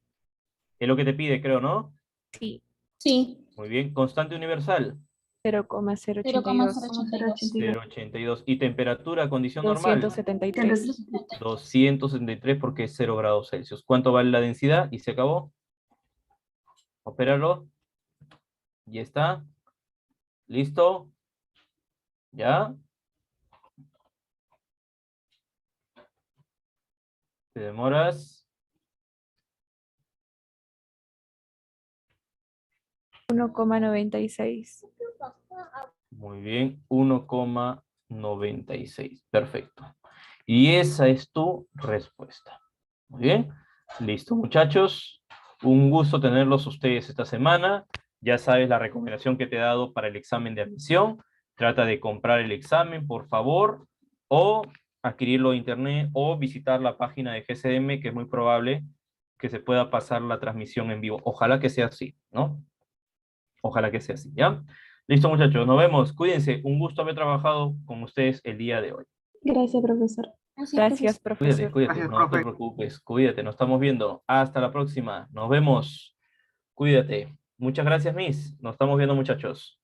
es lo que te pide, creo, ¿no? Sí. Sí. Muy bien, constante universal, 0,082. 0,082. 0,82. Y temperatura, condición normal, 273. 273 porque es 0 grados Celsius. ¿Cuánto vale la densidad? Y se acabó. Opéralo. Y está. ¿Listo? ¿Ya? ¿Te demoras? 1,96. Muy bien, 1,96. Perfecto. Y esa es tu respuesta. Muy bien. Listo, muchachos. Un gusto tenerlos ustedes esta semana. Ya sabes la recomendación que te he dado para el examen de admisión. Trata de comprar el examen, por favor, o adquirirlo de internet, o visitar la página de GCM, que es muy probable que se pueda pasar la transmisión en vivo. Ojalá que sea así, ¿no? Ojalá que sea así, ¿ya? Listo, muchachos, nos vemos. Cuídense. Un gusto haber trabajado con ustedes el día de hoy. Gracias, profesor. Gracias, Cuídate, profesor. cuídate, Gracias, no te profe. preocupes. Cuídate, nos estamos viendo. Hasta la próxima. Nos vemos. Cuídate. Muchas gracias, Miss. Nos estamos viendo, muchachos.